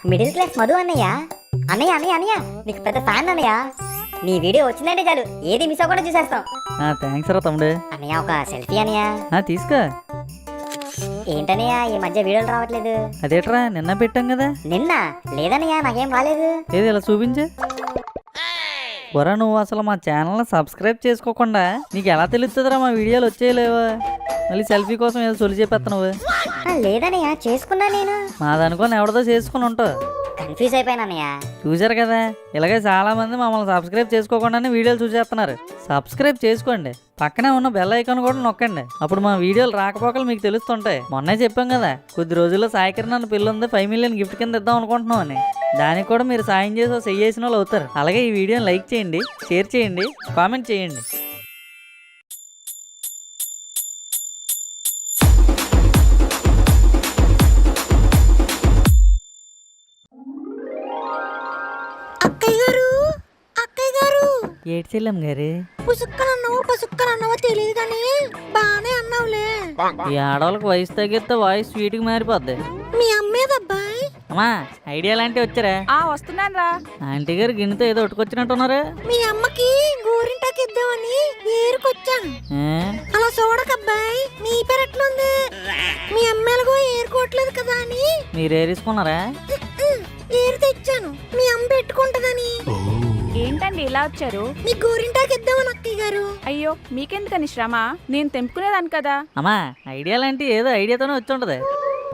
Middle class Madhu అన్నయ్య. అన్నయ్య అన్నయ్య అన్నయ్య నీకు పెద్ద ఫ్యాన్ అన్నయ్య. నీ వీడియో వచ్చిందంటే చాలు ఏది మిస్ అవ్వకుండా చూసేస్తాం. థ్యాంక్స్ రా తమ్ముడు. అన్నయ్య ఒక సెల్ఫీ అన్నయ్య. తీసుకో. ఏంటన్నయ్య ఈ మధ్య వీడియోలు రావట్లేదు? అదేట్రా నిన్న పెట్టాం కదా. నిన్న లేదన్నయ్య, నాకేం రాలేదు. ఏది ఇలా చూపించు. వరా నువ్వు అసలు మా ఛానల్ని సబ్స్క్రైబ్ చేసుకోకుండా నీకు ఎలా తెలుస్తుందిరా మా వీడియోలు వచ్చేయలేవా? మళ్ళీ సెల్ఫీ కోసం ఏదో సొలి చెప్పేస్తా నువ్వు. లేదన్నయ్య, చేసుకున్నా నేను. మాదనుకోని ఎవరిదో చేసుకుని ఉంటావు. కన్ఫ్యూజ్ అయిపోయానన్నయ్య. చూసారు కదా, ఇలాగే చాలా మంది మమ్మల్ని సబ్స్క్రైబ్ చేసుకోకుండానే వీడియోలు చూసేస్తున్నారు. సబ్స్క్రైబ్ చేసుకోండి, పక్కనే ఉన్న బెల్ ఐకాన్ కూడా నొక్కండి. అప్పుడు మా వీడియోలు రాకపోకలు మీకు తెలుస్తుంటాయి. మొన్నే చెప్పాం కదా, కొద్ది రోజుల్లో సాయికిరణ్ అన్న పిల్ల ఉంది 5 మిలియన్ గిఫ్ట్ కింద ఇద్దాం అనుకుంటున్నాం అని. దానికి కూడా మీరు సాయం చేసి చెయ్యేసిన వాళ్ళు అవుతారు. అలాగే ఈ వీడియోని లైక్ చేయండి, షేర్ చేయండి, కామెంట్ చేయండి. ఏడు చెల్లం గారు పుసుక్కనన్నావో తెలియదు కానీ బానే అన్నావులే. ఈ ఆడవాళ్ళకి వయసు తగ్గితే వాయిస్ స్వీట్ కి మారిపోద్ది. మీ అమ్మేదబ్బాయి. అమ్మా ఐడియా లాంటి వచ్చారా? వస్తున్నాను రా. ఆంటీ గారు గిన్నెతో ఏదో ఉట్టుకొచ్చినట్టున్నారు. మీ అమ్మకి గోరింటాకి ఇద్దామని ఏరుకొచ్చాను. అలా చూడకబ్బాయి, నీ పెరట్లుంది. మీ అమ్మాయిలకు ఏరుకోవట్లేదు కదా అని మీరు ఏరేసుకున్నారా? ఏరు తెచ్చాను, మీ అమ్మ పెట్టుకుంటదని. ఏంటండి ఇలా వచ్చారు? మీ గోరింటాకి ఇద్దామని అక్కయ్య గారు. అయ్యో మీకెందుకని శ్రమ, నేను తెంపుకునేదాన్ని కదా. అమ్మా ఐడియా లాంటి ఏదో ఐడియాతోనే వచ్చి ఉంటది.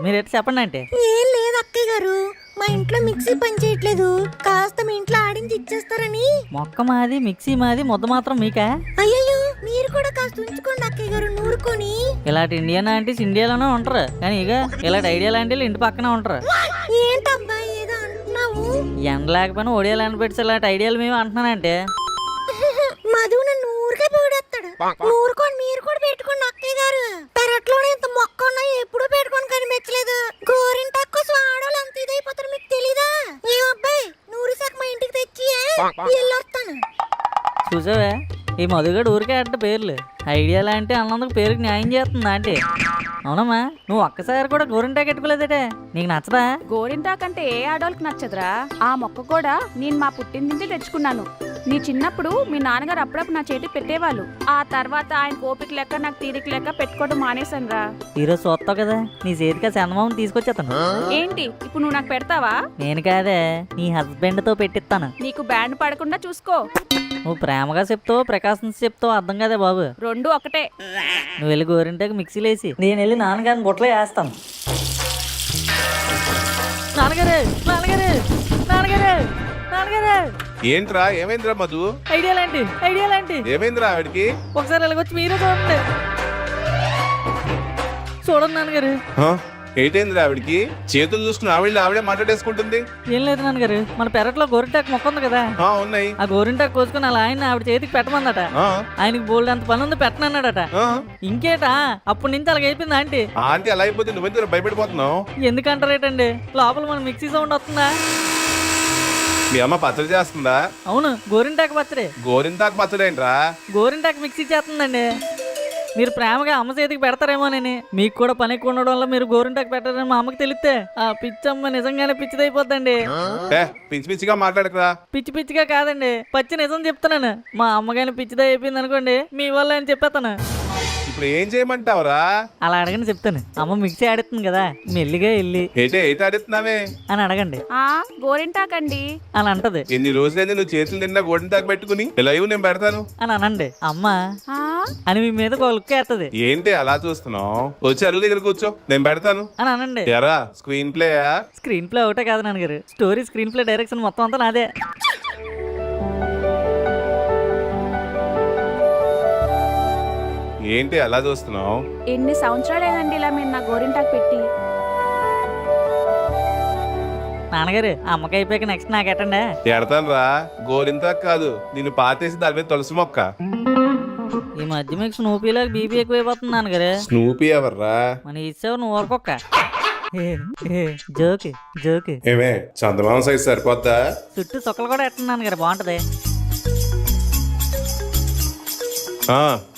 మీరు ఎట్లా చెప్పండి అంటే. ఏం లేదు అక్కయ్య గారు, మా ఇంట్లో మిక్సీ పని చేయట్లేదు, కాస్త మీ ఇంట్లో ఆడించి ఇచ్చేస్తారని. మొక్క మాది, మిక్సీ మాది, ముద్ద మాత్రం మీకా? అయ్యో మీరు కూడా కాస్త ఉంచుకోండి అక్కయ్య గారు, నూరుకొని. ఇలాంటి ఇండియన్ ఆంటీస్ ఇండియాలోనే ఉంటారు, కానీ ఇక ఇలాంటి ఐడియా లాంటి ఇంటి పక్కనే ఉంటారు. ఏంటబ్బాయి ఏదో అంటున్నావు? ఎండ లేకపోయినా ఒడియాలు ఎండబెట్టి ఇలాంటి ఐడియాలు మేము అంటున్నానంటే. మధు నన్ను ఊరికే పోడేస్తాడు. ఊరుకొని మీరు కూడా పెట్టుకోండి అక్కయ్య గారు. పెరట్లోనే ఇంత మొక్క ఉన్నాయి, ఎప్పుడూ పెట్టుకొని కనిపించలేదు. గోరింటాకు కోసం ఆడవాళ్ళు అంత ఇదైపోతారు, మీకు తెలీదా? ఏ అబ్బాయి నూరు శాఖ మా ఇంటికి తెచ్చి వెళ్ళొస్తాను. చూసావే, ఈ మధుగడు ఊరికే అడ్డ పేర్లు. ఐడియా లాంటి అన్నందుకు పేరుకి న్యాయం చేస్తుందా అంటే? అవునమ్మా, నువ్వు ఒక్కసారి కూడా గోరింటాకు పెట్టుకోలేదటే, నీకు నచ్చదా? గోరింటాకంటే ఏ ఆడోళ్ళకి నచ్చదురా. ఆ మొక్క కూడా నేను మా పుట్టిన నుంచి తెచ్చుకున్నాను. నీ చిన్నప్పుడు మీ నాన్నగారు అప్పుడప్పుడు నా చేతికి పెట్టేవాళ్ళు. ఆ తర్వాత ఆయన ఓపిక లెక్క నాకు తీరిక లెక్క పెట్టుకోవడం మానేశాను రా. ఈరోజు చూస్తావు కదా, నీ చేతికి చందమామని తీసుకొచ్చేస్తాను. ఏంటి ఇప్పుడు నువ్వు నాకు పెడతావా? నేను కాదే, నీ హస్బెండ్ తో పెట్టిస్తాను. నీకు బ్యాండ్ పడకుండా చూసుకో. నువ్వు ప్రేమగా చెప్తావు, ప్రకాశం చెప్తావు, అర్థం కదే బాబు. రెండు ఒకటే. నువ్వు వెళ్ళి గోరింటాకు మిక్సీలో వేసి నేను వెళ్ళి నాన్నగారిని బుట్టలో వేస్తాను. నాన్నగారు నాన్నగారు నాన్నగారు నాన్నగారు. ఏంట్రా ఏమైందిరా మధు? ఐడియా లాంటి ఐడియా లాంటి ఏమైందిరా ఆవిడికి? ఒకసారి వెళ్ళకొచ్చి మీరే చూడండి. చూడండి నాన్నగారు. ఏంటైందిరా ఆవిడికి? చేతులు చూసుకుని ఆవిడే మాట్లాడేసుకుంటుంది. ఏం లేదు నాన్నగారు, మన పెరట్లో గోరింటాకు మొక్క ఉంది కదా, ఉన్నాయి. ఆ గోరింటాకు కోసుకుని అలా ఆయన ఆవిడ చేతికి పెట్టమందట. ఆయనకి బోల్డ్ అంత పని ఉంది, పెట్టనన్నాడట. ఇంకేటా అప్పటి నుంచి అలాగ అయిపోయింది ఆంటీ. ఆంటీ అలా అయిపోతే నువ్వెందుకు భయపడిపోతున్నావు? ఎందుకంటారేటండి, లోపల మన మిక్సీ సౌండ్ వస్తుందా? మీ అమ్మ పచ్చడి చేస్తుందా? అవును, గోరింటాకు పచ్చడి. గోరింతాకు పచ్చడి ఏంట్రా? గోరింటాకు మిక్సీ చేస్తుందండి. మీరు ప్రేమగా అమ్మ చేతికి పెడతారేమోనని. మీకు కూడా పని ఎక్కువ ఉండడం వల్ల మీరు గోరింటాకు పెట్టారని మా అమ్మకి తెలిస్తే ఆ పిచ్చమ్మ నిజంగానే పిచ్చిదైపోద్దండి. పిచ్చి పిచ్చిగా మాట్లాడకరా. పిచ్చి పిచ్చిగా కాదండి, పచ్చి నిజం చెప్తున్నాను. మా అమ్మగాని పిచ్చిదా అయిపోయింది అనుకోండి, మీ వల్ల అని చెప్పేస్తాను. ఇప్పుడు ఏం చేయమంటావురా? అలా అడగని చెప్తాను. అమ్మ మిక్సీ ఆడుతుంది కదా, మెల్లిగా వెళ్ళి ఏటి ఆడుతున్నావే అని అడగండి. గోరింటాకండి అని అంటది. ఎన్ని రోజులైంది నువ్వు చేతులు నిండా గోరింటాకు పెట్టుకుని లైవ్ నేను పెడతాను అని అనండి. అమ్మ అని మీ మీద లుక్ వేస్తుంది. ఏంటి అలా చూస్తున్నావు? వచ్చి అరుగు దగ్గర కూర్చో, నేను పెడతాను అని అనండి. ఎరా స్క్రీన్ ప్లే? స్క్రీన్ ప్లే ఒకటే కాదు నాన్నగారు, స్టోరీ, స్క్రీన్ ప్లే, డైరెక్షన్ మొత్తం అంతా నాదే. ఏంటి అలా చూస్తున్నావు? ఎన్ని సంవత్సరాలేనండి ఇలా మీరు నా గోరింటాకు పెట్టి. నాన్నగారు అమ్మకి అయిపోయాక నెక్స్ట్ నాకు ఎట్టండి. ఎడతాను రా. గోరింతాకు కాదు, నిన్ను పాతేసి దాని మీద తులసి మొక్క. ఈ మధ్య మీకు స్నూపీలాగా బీపీ ఎక్కువైపోతుంది నాన్నగారు. స్నూపీ ఎవర్రా? మన ఇచ్చావు నువ్వు ఊరకొక్క. జోకి జోకి. ఏమే చందమామ సైజ్ సరిపోద్దా? చుట్టూ సొక్కలు కూడా ఎట్టున్నాను గారు, బాగుంటది.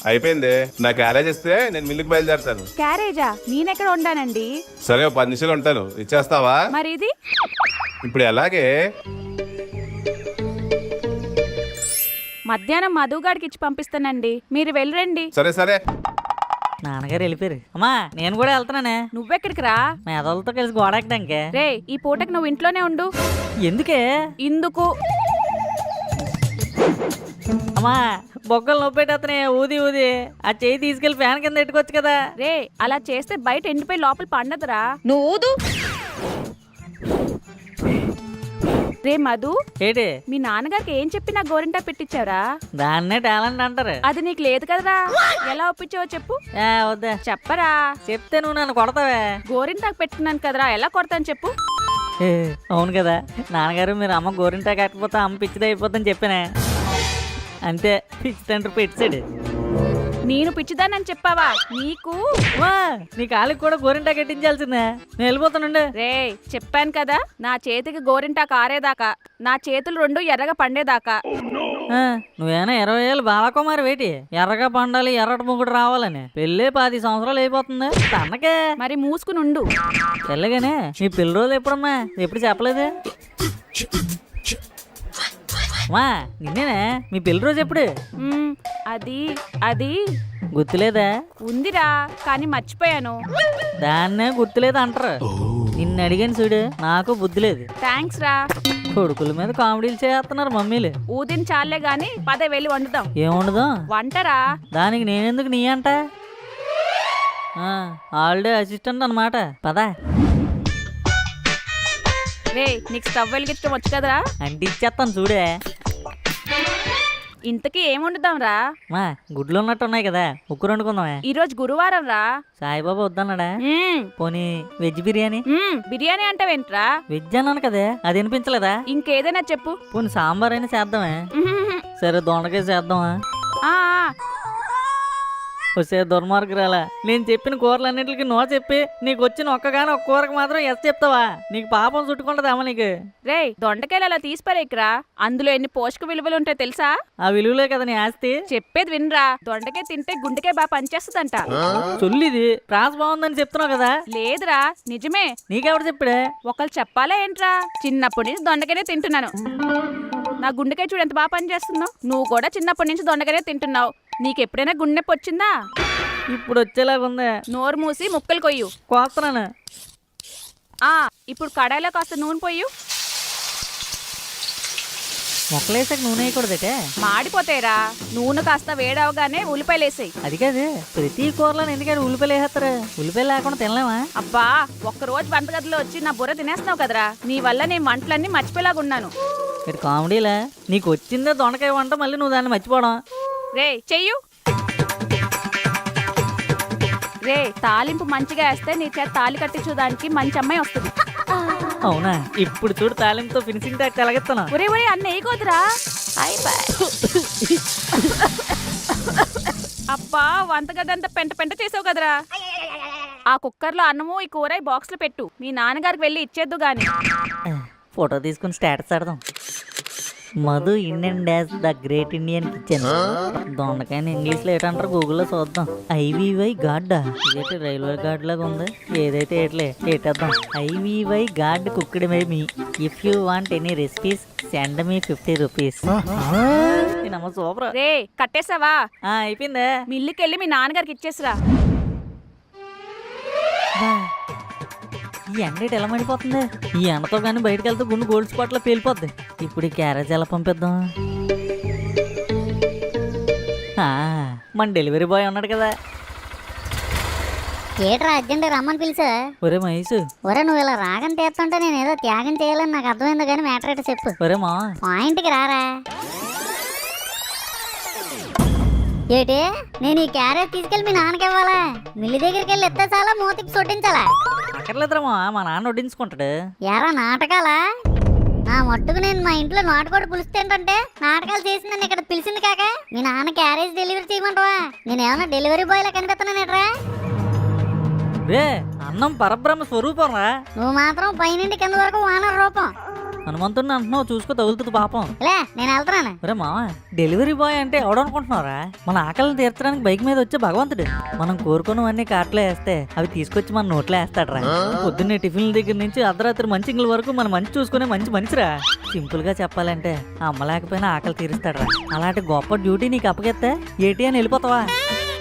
అయిపోయింది. నా క్యారేజ్ ఇస్తే నేను మిల్లుకి బయలుదేరతాను. క్యారేజా? నేనెక్కడ ఉండానండి? సరే 10 నిమిషాలు ఉంటాను, ఇచ్చేస్తావా? మరి ఇది ఇప్పుడు ఎలాగే? మధ్యాహ్నం మధుగాడికి ఇచ్చి పంపిస్తానండి, మీరు వెళ్ళరండి. సరే సరే. నాన్నగారు వెళ్ళిపోయారు. అమ్మా నేను కూడా వెళ్తున్నానే. నువ్వెక్కడికి రా? మేదలతో కలిసి గోడ ఎక్కడానికే. రే, ఈ పూటకి నువ్వు ఇంట్లోనే ఉండు. ఎందుకే? ఇందుకు అమ్మా బొగ్గలు నొప్పేటతనే ఊది ఊది ఆ చేయి తీసుకెళ్లి ఫ్యాన్ కింద పెట్టుకోవచ్చు కదా. రే, అలా చేస్తే బయట ఎండిపోయి లోపల పండదురా. నువ్వు ఊదు. రే మధు, ఏంటి? మీ నాన్నగారికి ఏం చెప్పి నా గోరింటా పెట్టించారా? దాన్నే టాలెంట్ అంటారు. అది నీకు లేదు కదరా, ఎలా ఒప్పించావో చెప్పు. వద్దా చెప్పరా. చెప్తే నువ్వు నన్ను కొడతావే. గోరింటాకు పెట్టుకున్నాను కదరా, ఎలా కొడతాను చెప్పు. అవును కదా నాన్నగారు, మీరు అమ్మ గోరింటా కట్టకపోతే అమ్మ పిచ్చిది అయిపోతుందని చెప్పానే. అంతే, పిచ్చి తండ్రి పెట్టాడు. నేను పిచ్చిదానని చెప్పావా? నీకు నీ కాలికి కూడా గోరింటా కట్టించాల్సిందే. నేను వెళ్ళిపోతానుండే. రే, చెప్పాను కదా, నా చేతికి గోరింటాకు ఆరేదాకా, నా చేతులు రెండు ఎర్రగా పండేదాకా. నువ్వేనా 20 ఏళ్ళు బాలకుమారి వేటి ఎర్రగా పండాలి, ఎర్రటి ముగ్గుడు రావాలని. పెళ్ళే 10 సంవత్సరాలు అయిపోతుంది తనకే. మరి మూసుకుని ఉండు. తెల్లగానే నీ పెళ్లి రోజు ఎప్పుడమ్మా? ఎప్పుడు చెప్పలేదే. మా నిన్నేనే మీ పెళ్లి రోజు ఎప్పుడు? అది అది గుర్తులేదా? ఉందిరా, కానీ మర్చిపోయాను. దాన్నే గుర్తులేదు అంటారు. నిన్ను అడిగాను చూడు, నాకు బుద్ధి లేదు. థ్యాంక్స్ రా. కొడుకుల మీద కామెడీలు చేస్తున్నారు మమ్మీలు. ఊదిన చాలే గాని పదే వెళ్ళి వండుదాం. ఏం వండుదాం? వంటరా. దానికి నేనెందుకు నీ అంట? హాలిడే అసిస్టెంట్ అన్నమాట. పదా. రే, నీకు స్టవ్ వెలిగించడం వచ్చు కదరా? అంటే ఇచ్చేస్తాను చూడే. ఇంతకీ ఏం వండుదాం రా? మా గుడ్లు ఉన్నట్టు ఉన్నాయి కదా, ఉక్కు వండుకుందామే. ఈ రోజు గురువారం రా. సాయిబాబా వద్దన్నాడా? పోనీ వెజ్ బిర్యానీ. బిర్యానీ అంటావేంట్రా? వెజ్ అన్నాను కదే, అది వినిపించలేదా? ఇంకేదైనా చెప్పు. పోనీ సాంబార్ అయినా చేద్దామే. సరే దొండకాయ చేద్దామా? ఆ వస్తే దుర్మార్గురాలా, నేను చెప్పిన కూరలన్నింటికి నో చెప్పి నీకు వచ్చిన ఒక్కగానే ఒక్క కూరకు మాత్రం ఎస్ చెప్తావా? నీకు పాపం చుట్టుకుంటదమ్మా నీకు. రే, దొండకాయలు అలా తీసిపారేకరా, అందులో ఎన్ని పోషక విలువలు ఉంటాయి తెలుసా? ఆ విలువలే కదా నీ ఆస్తి. చెప్పేది వినరా, దొండకాయ తింటే గుండెకాయ బాగా పనిచేస్తుందంట. చొల్లిది ప్రాస బాగుందని చెప్తున్నావు కదా. లేదురా, నిజమే. నీకెవరు చెప్పాడే? ఒకళ్ళు చెప్పాలా ఏంట్రా? చిన్నప్పటి నుంచి దొండకాయనే తింటున్నాను. నా గుండెకాయ చూడు ఎంత బాగా పనిచేస్తున్నావు. నువ్వు కూడా చిన్నప్పటి నుంచి దొండకాయనే తింటున్నావు. నీకెప్పుడైనా గుండె నొప్పి వచ్చిందా? ఇప్పుడు వచ్చేలాగుంది. నోరు మూసి ముక్కలు కొయ్యు. కోస్తున్నాను. ఇప్పుడు కడాయిలో కాస్త నూనె పోయు. మొక్కలేసాక నూనె వేయకూడదటే. మాడిపోతాయిరా. నూనె కాస్త వేడవగానే ఉల్లిపాయలు వేసాయి. అది కాదు, ప్రతి కూరలో ఎందుకంటే ఉల్లిపాయలు వేసేస్తారు. ఉల్లిపాయలు లేకుండా తినలేమా? అబ్బా, ఒక్కరోజు వంటగదిలో వచ్చి నా బుర్ర తినేస్తున్నావు కదరా. నీ వల్ల నేను వంటలన్నీ మర్చిపోయేలాగున్నాను. ఇటు కామెడీలా? నీకు వచ్చిందే దొండకాయ వంట, మళ్ళీ నువ్వు దాన్ని మర్చిపోవడం. రే, చెయ్యు. రే, తాలింపు మంచిగా వేస్తే నీ చేత తాలి కట్టించడానికి మంచి అమ్మాయి వస్తుంది. అవునా? ఇప్పుడు చూడు తాలింపుతో ఫినిషింగ్ ట్యాక్ ఎలాగెత్తాను. ఒరే ఒరే, అన్న వేయకోదురా. అబ్బా, వంటగదంతా పెంట పెంట చేసావు కదరా. ఆ కుక్కర్లో అన్నము ఈ కూర బాక్స్ లో పెట్టు. మీ నాన్నగారికి వెళ్ళి ఇచ్చేద్దు గాని. ఫోటో తీసుకుని స్టేటస్ ఆడదాం. Madhu Indian dash the great Indian kitchen. దొండకాయని ఇంగ్లీష్ లో ఏంటంటారు గూగుల్లో చూద్దాం. IVY gourd. ఇదైతే రైల్వే గార్డ్ లాగా ఉంది. ఏదైతే ఏటేద్దాం. IVY gourd cooked by me. If you want any recipes send me 50 rupees. Super. రే, కట్టేసావా? అయిపోయిందే. మిల్లుకి వెళ్ళి మీ నాన్నగారికి ఇచ్చేసిరా. ఈ ఎండ ఎలా మండిపోతుంది. ఈ ఎండతో కానీ బయటకు వెళ్తే గుండు గోల్డ్ స్పాట్ లో పేలిపోద్ది. ఇప్పుడు ఈ క్యారేజ్ ఎలా పంపిద్దాం? మన డెలివరీ బాయ్ ఉన్నాడు కదా. ఏట్రా అర్జెంట్ రమ్మని పిలిచా? ఒరే మహేష్, ఒరే నువ్వు ఇలా రాగం తీస్తుంటే నేను ఏదో త్యాగం చేయాలని నాకు అర్థమైంది కానీ మ్యాటర్ ఏంటో చెప్పు. ఒరే మా పాయింట్కి రారా. ఏటి, నేను ఈ క్యారెట్ తీసుకెళ్ళి మీ నాన్నకి ఇవ్వాలా? మిల్లి దగ్గరికి వెళ్ళి ఎత్తే చాలా మూతికి సొట్టించాలా? అక్కర్లేదురమ్మా, మా నాన్న వడ్డించుకుంటాడు. ఎరా నాటకాలా? నా మట్టుకు నేను మా ఇంట్లో నాటుకోడి పులుసు తింటుంటే నాటకాలు చేసి నన్ను ఇక్కడ పిలిచింది కాక మీ నాన్న క్యారేజ్ డెలివరీ చేయమంటావా? నేనేమన్నా డెలివరీ బాయ్ లా కనిపిస్తున్నానేట్రా? రే, అన్నం పరబ్రహ్మ స్వరూపం రా. నువ్వు మాత్రం పైనుండి కింద వరకు వానర్ రూపం. హనుమంతుడిని అంటున్నావు, చూసుకో తగులుతుంది పాపం. లే నేను వెళ్తున్నాను. ఒరే మామ, డెలివరీ బాయ్ అంటే ఎవడనుకుంటున్నారా? మన ఆకలిని తీర్చడానికి బైక్ మీద వచ్చే భగవంతుడు. మనం కోరుకున్నవన్నీ కార్ట్లో వేస్తే అవి తీసుకొచ్చి మన నోట్లో వేస్తాడరా. పొద్దున్నే టిఫిన్ల దగ్గర నుంచి అర్ధరాత్రి మంచిల వరకు మన మంచి చూసుకునే మంచి మనిషిరా. సింపుల్ గా చెప్పాలంటే అమ్మ లేకపోయినా ఆకలి తీరుస్తాడరా. అలాంటి గొప్ప డ్యూటీ నీకు అప్పగిస్తే ఏటీ అని వెళ్ళిపోతావా?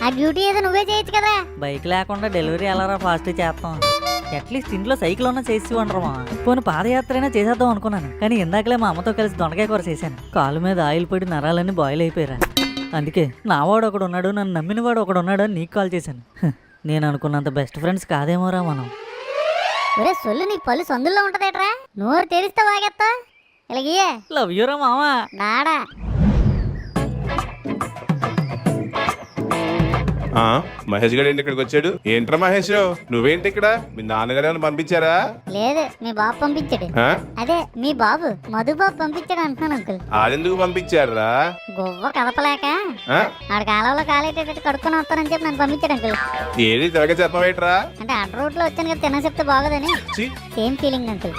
ఆ డ్యూటీ ఏదో నువ్వే చేయొచ్చు కదా. బైక్ లేకుండా డెలివరీ ఎలారా ఫాస్ట్ చేస్తాం? అట్లీస్ట్ ఇంట్లో సైకిల్ ఉన్నా చేసి ఉండరమా. పోనీ పాదయాత్ర అయినా చేసేద్దాం అనుకున్నాను, కానీ ఇందాకలే మా అమ్మతో కలిసి దొండకాయ కూర చేశాను. కాలు మీద ఆయిల్ పడి నరాలన్నీ బాయిల్ అయిపోయారా. అందుకే నావాడు ఒకడు ఉన్నాడు, నన్ను నమ్మినవాడు ఒకడు ఉన్నాడు అని నీకు కాల్ చేశాను. నేను అనుకున్నంత బెస్ట్ ఫ్రెండ్స్ కాదేమోరా మనం. ఒరే సొల్లు నీ పళ్ళు సందుల్లో ఉంటదేట్రా, నోరు తెరిస్తే వాగెత్తా. ఇలాగే లవ్ యూరా మామా. నాడా మహేష్ గారు ఏంటి ఇక్కడికి వచ్చాడు? ఏంట్రా మహేష్, నువ్వేంటి ఇక్కడ? మీ నాన్నగారు ఏమైనా పంపించారా? లేదు మీ బాబు పంపించాడు. ఆ? అదే మీ బాబు మధు బాబు పంపించాడు అంటున్నాను అంకుల్. ఆడెందుకు పంపించారా? గువ్వ కదపలేక ఆ? ఆడ కాలంలో కాలేటట్టు కడుక్కొని వస్తానని చెప్పి నన్ను పంపించాడు అంకుల్. ఏది త్వరగా చెప్పవేట్రా? అంటే అడ్డ రూట్ లో వచ్చాను కదా, తిన్న చెప్తే బాగోదని. ఛీ, సేమ్ ఫీలింగ్ అంకుల్.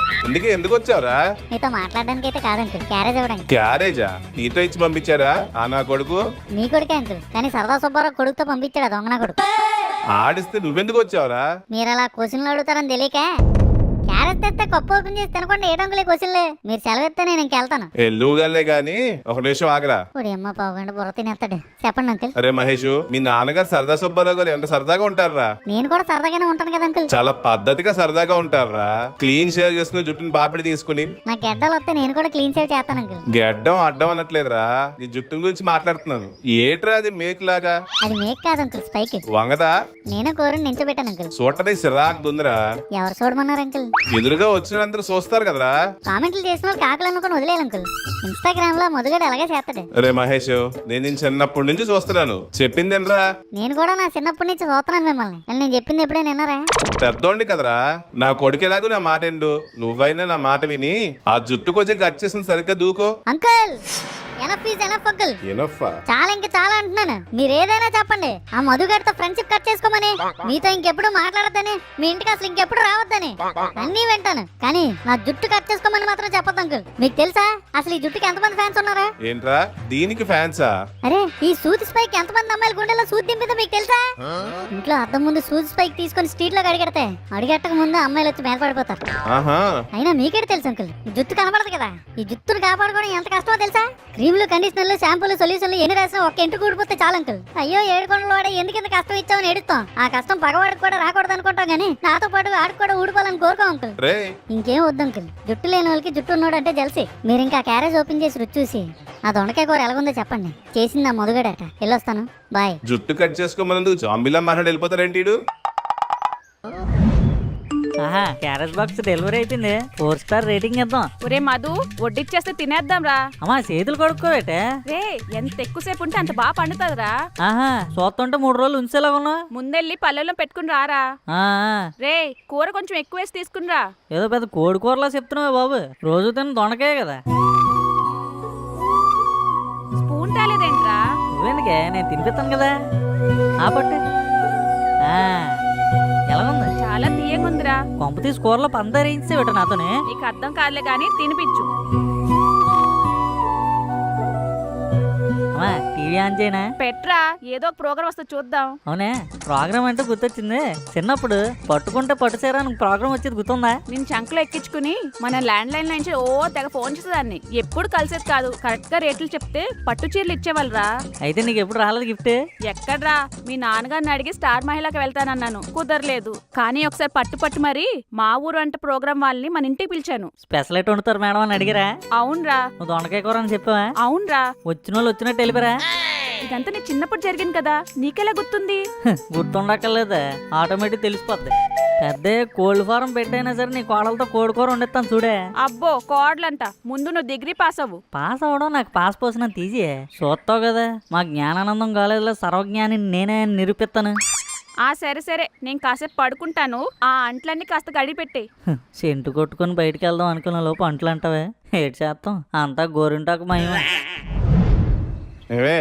ఎందుకు వచ్చావురా? మీతో మాట్లాడడానికి అయితే కాదు అంకుల్, క్యారేజ్ ఇవ్వడానికి. క్యారేజా? నీతో ఇచ్చి పంపించారా ఆ నా కొడుకు? మీ కొడుకే అంకుల్, కానీ సరదా సుబ్బారావు కొడుకుతో పంపించాడు ఆ దొంగ నా కొడుకు. ఆడిస్తే నువ్వెందుకు వచ్చావురా? మీరు అలా క్వశ్చన్లు అడుగుతారని తెలియక క్యారెట్ తెస్తే కప్పు ఓపెన్ చేసి తినకుండా ఏడంకులే క్వశ్చన్లే. మీరు సెలవిస్తే నేను ఇంకెళ్తాను. ఎల్లుగానే గాని ఒక నిమిషం ఆగరా. ఇప్పుడు అమ్మ పావుగంట బుర్ర తినేస్తాడు. చెప్పండి అంకుల్. అరే మహేష్, మీ నాన్నగారు సరదా సుబ్బారావు గారు ఎంత సరదాగా ఉంటారా? నేను కూడా సరదాగానే ఉంటాను కదా అంకుల్. చాలా పద్ధతిగా సరదాగా ఉంటారా. క్లీన్ షేవ్ చేసుకుని జుట్టుని పాపిడి తీసుకుని. నా గెడ్డలు వస్తే నేను కూడా క్లీన్ సేవ్ చేస్తాను అంకుల్. గెడ్డం అడ్డం అనట్లేదురా, నీ జుట్టు గురించి మాట్లాడుతున్నాను. ఏట్రా అది మేక్ లాగా? అది మేక్ కాదు అంకుల్, స్పైక్. వంగదా? నేను కూరని నించోబెట్టాను అంకుల్. చూడటం సిరాకు దుందిరా. ఎవరు చూడమన్నారు అంకుల్? ఎదురుగా వచ్చినందరూ చూస్తారు కదరా. కామెంట్లు చేసిన వాళ్ళు కాకులు అనుకుని వదిలేయాలి అంకుల్. ఇన్స్టాగ్రామ్ లో మధుగడ అలాగే చేస్తాడు. అరే మహేష్, నేను నేను చిన్నప్పటి నుంచి చూస్తున్నాను. చెప్పిందేనరా? నేను కూడా నా చిన్నప్పటి నుంచి చూస్తున్నాను మిమ్మల్ని. కానీ నేను చెప్పింది ఎప్పుడైనా విన్నారా? పెద్దోండి కదరా. నా కొడుకేలాగూ నా మాట ఎండు. నువ్వైనా నా మాట విని ఆ జుట్టు కొంచెం కట్ చేసిన సరిగ్గా దూకో. Uncle enough is enough uncle. ఎనఫా? చాలా ఇంకా చాలా అంటున్నాను. మీరు ఏదైనా చెప్పండి. ఆ మధుగడితో ఫ్రెండ్షిప్ కట్ చేసుకోమని, మీతో ఇంకెప్పుడు మాట్లాడద్దని, మీ ఇంటికి అసలు ఇంకెప్పుడు రావద్దని అన్నీ వింటాను. కానీ నా జుట్టు కట్ చేసుకోమని మాత్రం చెప్పొద్దు అంకుల్. మీకు తెలుసా అసలు ఈ జుట్టుకి ఎంతమంది ఫ్యాన్స్ ఉన్నారా? ఏంట్రా దీనికి ఫ్యాన్సా? అరే ఈ సూది స్పైక్ ఎంతమంది అమ్మాయిల గుండెల్లో సూది దింపితే మీకు తెలుసా? ఇంట్లో అద్దం ముందు సూది స్పైక్ తీసుకొని స్ట్రీట్ లో అడిగెడితే అడిగెట్టక ముందు అమ్మాయిలు వచ్చి మీద పడిపోతారు. ఆహా, అయినా మీకేటి తెలుసు అంకుల్, ఈ జుట్టు కనబడదు కదా. ఈ జుట్టును కాపాడుకోవడం ఎంత కష్టమో తెలుసా? క్రీములు, కండిషనర్లు, షాంపూలు, సొల్యూషన్లు ఎన్ని రాసినా ఒక్క ఇంటికి ఊడిపోతే చాలు అంకుల్. అయ్యో ఏడుకొండలు వాడే ఎందుకు ఇంత కష్టం ఇచ్చామని ఏడుస్తాం. ఆ కష్టం పగవాడికి కూడా రాకూడదు అనుకుంటాం, కానీ నాతో పాటు ఆడికి కూడా ఊడిపోవాలని కోరుకో అంకుల్. రే ఇంకేం వద్దు అంకుల్. జుట్టు లేని వాళ్ళకి జుట్టు ఉన్నాడు అంటే జలసి. మీరు ఇంకా క్యారేజ్ ఓపెన్ చేసి రుచి చూసి ఆ దొండకాయ కూర ఎలాగుందో చెప్పండి. చేసింది ఆ మొదగడట. వెళ్ళొస్తాను, బాయ్. జుట్టు కట్ చేసుకోమన్నందుకు జాంబీలా మాట్లాడి వెళ్ళిపోతారేంటి? ఈడు? ఆహా, క్యారేజ్ బాక్స్ డెలివరీ అయిపోయింది. 4 స్టార్ రేటింగ్ ఇద్దాం. ఒరే మధు, వడ్డిచ్చేస్తే తినేద్దాం రా. అమ్మా చేతులు కడుక్కోవేటే. రే ఎంత ఎక్కువసేపు ఉంటే అంత బాగా పండుతుందిరా. ఆహా, చూస్తుంటే 3 రోజులు ఉంచేలా ఉన్నా. ముందెళ్ళి పల్లెల్లో పెట్టుకుని రారా. రే కూర కొంచెం ఎక్కువ వేసి తీసుకునిరా. ఏదో పెద్ద కోడి కూరలా చెప్తున్నావే బాబు. రోజు తిన్న దొండకాయ కదా. స్పూన్ తేలేదేంట్రా? నువ్వెందుకే, నేను తినిపిస్తాను కదా. ఆ పట్టు. ఎలాగుంది? చాలా తీయగుందిరా. కొంప తీసి కూరలో పందరేయించే పెట్ట నాతోనే. నీకు అర్థం కాదులే గానీ తినిపించు. అమ్మా టీవీ ఆన్ చేయనా? పెట్రా, ఏదో ఒక ప్రోగ్రామ్ వస్తే చూద్దాం. అవునే, ప్రోగ్రామ్ అంటే గుర్తొచ్చింది. చిన్నప్పుడు పట్టుకుంటే పట్టుసేరా ప్రోగ్రామ్ వచ్చేది గుర్తుందా? నేను చంకలో ఎక్కించుకుని మన ల్యాండ్ లైన్ నుంచి తెగ ఫోన్ చేసేదాన్ని. ఎప్పుడు కలిసేది కాదు. కరెక్ట్ గా రేట్లు చెప్తే పట్టు చీరలు ఇచ్చేవాళ్ళరా. అయితే నీకు ఎప్పుడు రాలేదు గిఫ్ట్? ఎక్కడ్రా, మీ నాన్నగారిని అడిగి స్టార్ మహిళకి వెళ్తానన్నాను, కుదరలేదు. కానీ ఒకసారి పట్టు మరి మా ఊరు అంటే ప్రోగ్రామ్ వాళ్ళని మన ఇంటికి పిలిచాను. స్పెషల్ ఎట్ వండుతారు మేడం అని అడిగిరా? అవునరా. నువ్వు దొండకాయ కూర అని చెప్పావా? అవునరా. వచ్చిన వాళ్ళు వచ్చినట్టు వెళ్ళిపోరా. ఇదంతా నీ చిన్నప్పుడు జరిగింది కదా, నీకెలా గుర్తుంది? గుర్తుండక్కర్లేదా, ఆటోమేటిక్ తెలిసిపోద్ది. పెద్ద కోల్డ్ ఫారం పెట్టైనా సరే నీ కోడలతో కోడి కూర వండిస్తాను చూడే. అబ్బో కోడలంట, ముందు నువ్వు డిగ్రీ పాస్ అవ్వు. పాస్ అవడం నాకు పాస్ పోసిన తీసి చూస్తావు కదా. మా జ్ఞానానందం కాలేజీలో సర్వజ్ఞాని నేనే నిరూపిస్తాను. సరే సరే, నేను కాసేపు పడుకుంటాను. ఆ అంట్లన్నీ కాస్త గడిపెట్టే. సెంటు కొట్టుకుని బయటికి వెళ్దాం అనుకున్న లోపు అంట్లు అంటావే. ఏడు చేస్తాం, అంతా గోరింటాకు మహిమ. ఏమే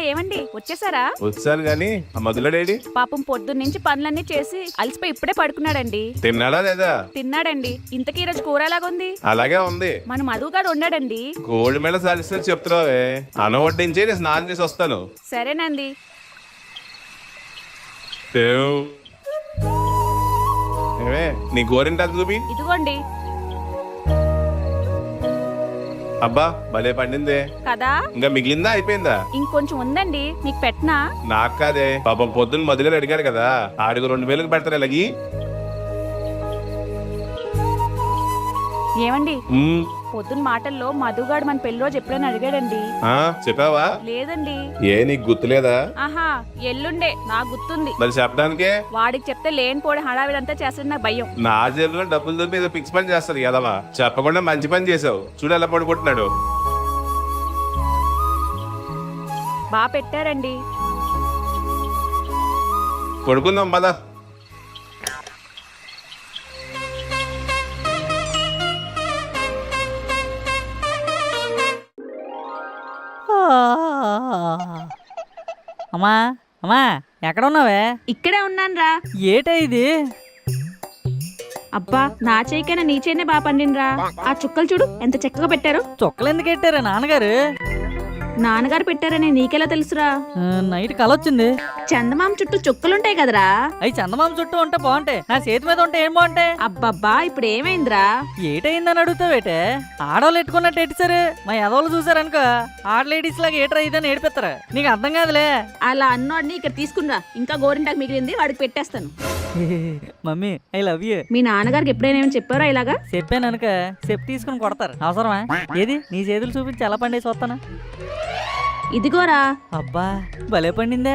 ఏమండి వచ్చేసారా? వచ్చాను గాని ఆ మధులడేడి పాపం పొద్దున్నుంచి పనులన్నీ చేసి అలసిపోయి ఇప్పుడే పడుకున్నాడండి. తిన్నాడా లేదా? తిన్నాడండి. ఇంతకీ ఈ రోజు కూర ఎలాగుంది? అలాగే ఉంది. మన మధుగాడు ఉన్నాడండి. గోల్డ్ మెడల్ సాధిస్తే చెప్తున్నావే, అన్నం వడ్డించి నేను స్నానం చేసి వస్తాను. సరేనండి. ఏమే నీ గోరింటాకు చూపి. ఇదిగోండి. అబ్బా భలే పండిందే కదా. ఇంకా మిగిలిందా అయిపోయిందా? ఇంకొంచెం ఉందండి, మీకు పెట్టనా? నాకు కాదే, పాపం పొద్దున్న మధులో అడిగాడు కదా, ఆడికి 2000 పెడతారు ఇలాగి. ఏమండి పొద్దున్న మాటల్లో మధుగాడు మన పెళ్లి రోజు ఎప్పుడైనా అడిగాడండి. చెప్పావా? లేదండి. ఏ నీకు గుర్తులేదా? ఆహా ఎల్లుండే, నాకు గుర్తుంది. మరి చెప్పడానికే. వాడికి చెప్తే లేని పోడి హడావిడంతా చేస్తాడు, నాకు భయం. నా జేబులో డబ్బులు దొరికి ఏదో ఫిక్స్ పని చేస్తారు కదమ్మా. చెప్పకుండా మంచి పని చేసావు. చూడు ఎలా పడుకుంటున్నాడు. బాగా పెట్టారండి. పడుకుందాం పద. అమ్మా అమ్మా ఎక్కడ ఉన్నావే? ఇక్కడే ఉన్నాను రా. ఏటా ఇది? అబ్బా నా చేయికైనా నీ చేయినే బాగా పండినరా. ఆ చుక్కలు చూడు ఎంత చక్కగా పెట్టారు. చుక్కలు ఎందుకు పెట్టారా నాన్నగారు? నాన్నగారు పెట్టారని నీకెలా తెలుసురా? నైట్ కల వచ్చింది. చందమామ చుట్టూ చుక్కలుంటాయి కదరా. అవి చందమామ చుట్టూ ఉంటే బాగుంటాయి, నా చేతి మీద ఉంటే ఏం బాగుంటాయి? అబ్బబ్బా ఇప్పుడు ఏమైందిరా? ఏటైందని అడుగుతావేటే? ఆడవాళ్ళు ఎట్టుకున్నట్టు ఎట్టిసారు, మా ఎదవాళ్ళు చూసారనుకో ఆడ లేడీస్ లాగా ఏటరా ఇదని ఏడిపిస్తారా? నీకు అర్థం కాదులే. అలా అన్నోడిని ఇక్కడ తీసుకునిరా, ఇంకా గోరింటాకు మిగిలింది వాడికి పెట్టేస్తాను. Mummy I love you. మీ నాన్నగారికి ఎప్పుడైనా ఏమైనా చెప్పారా ఇలాగా? చెప్పాను అనుక చెప్పి తీసుకుని కొడతారు. అవసరమా? ఏది నీ చేతులు చూపించి ఎలా పండేసి వస్తాను. ఇదిగోరా. అబ్బా భలే పండిందే.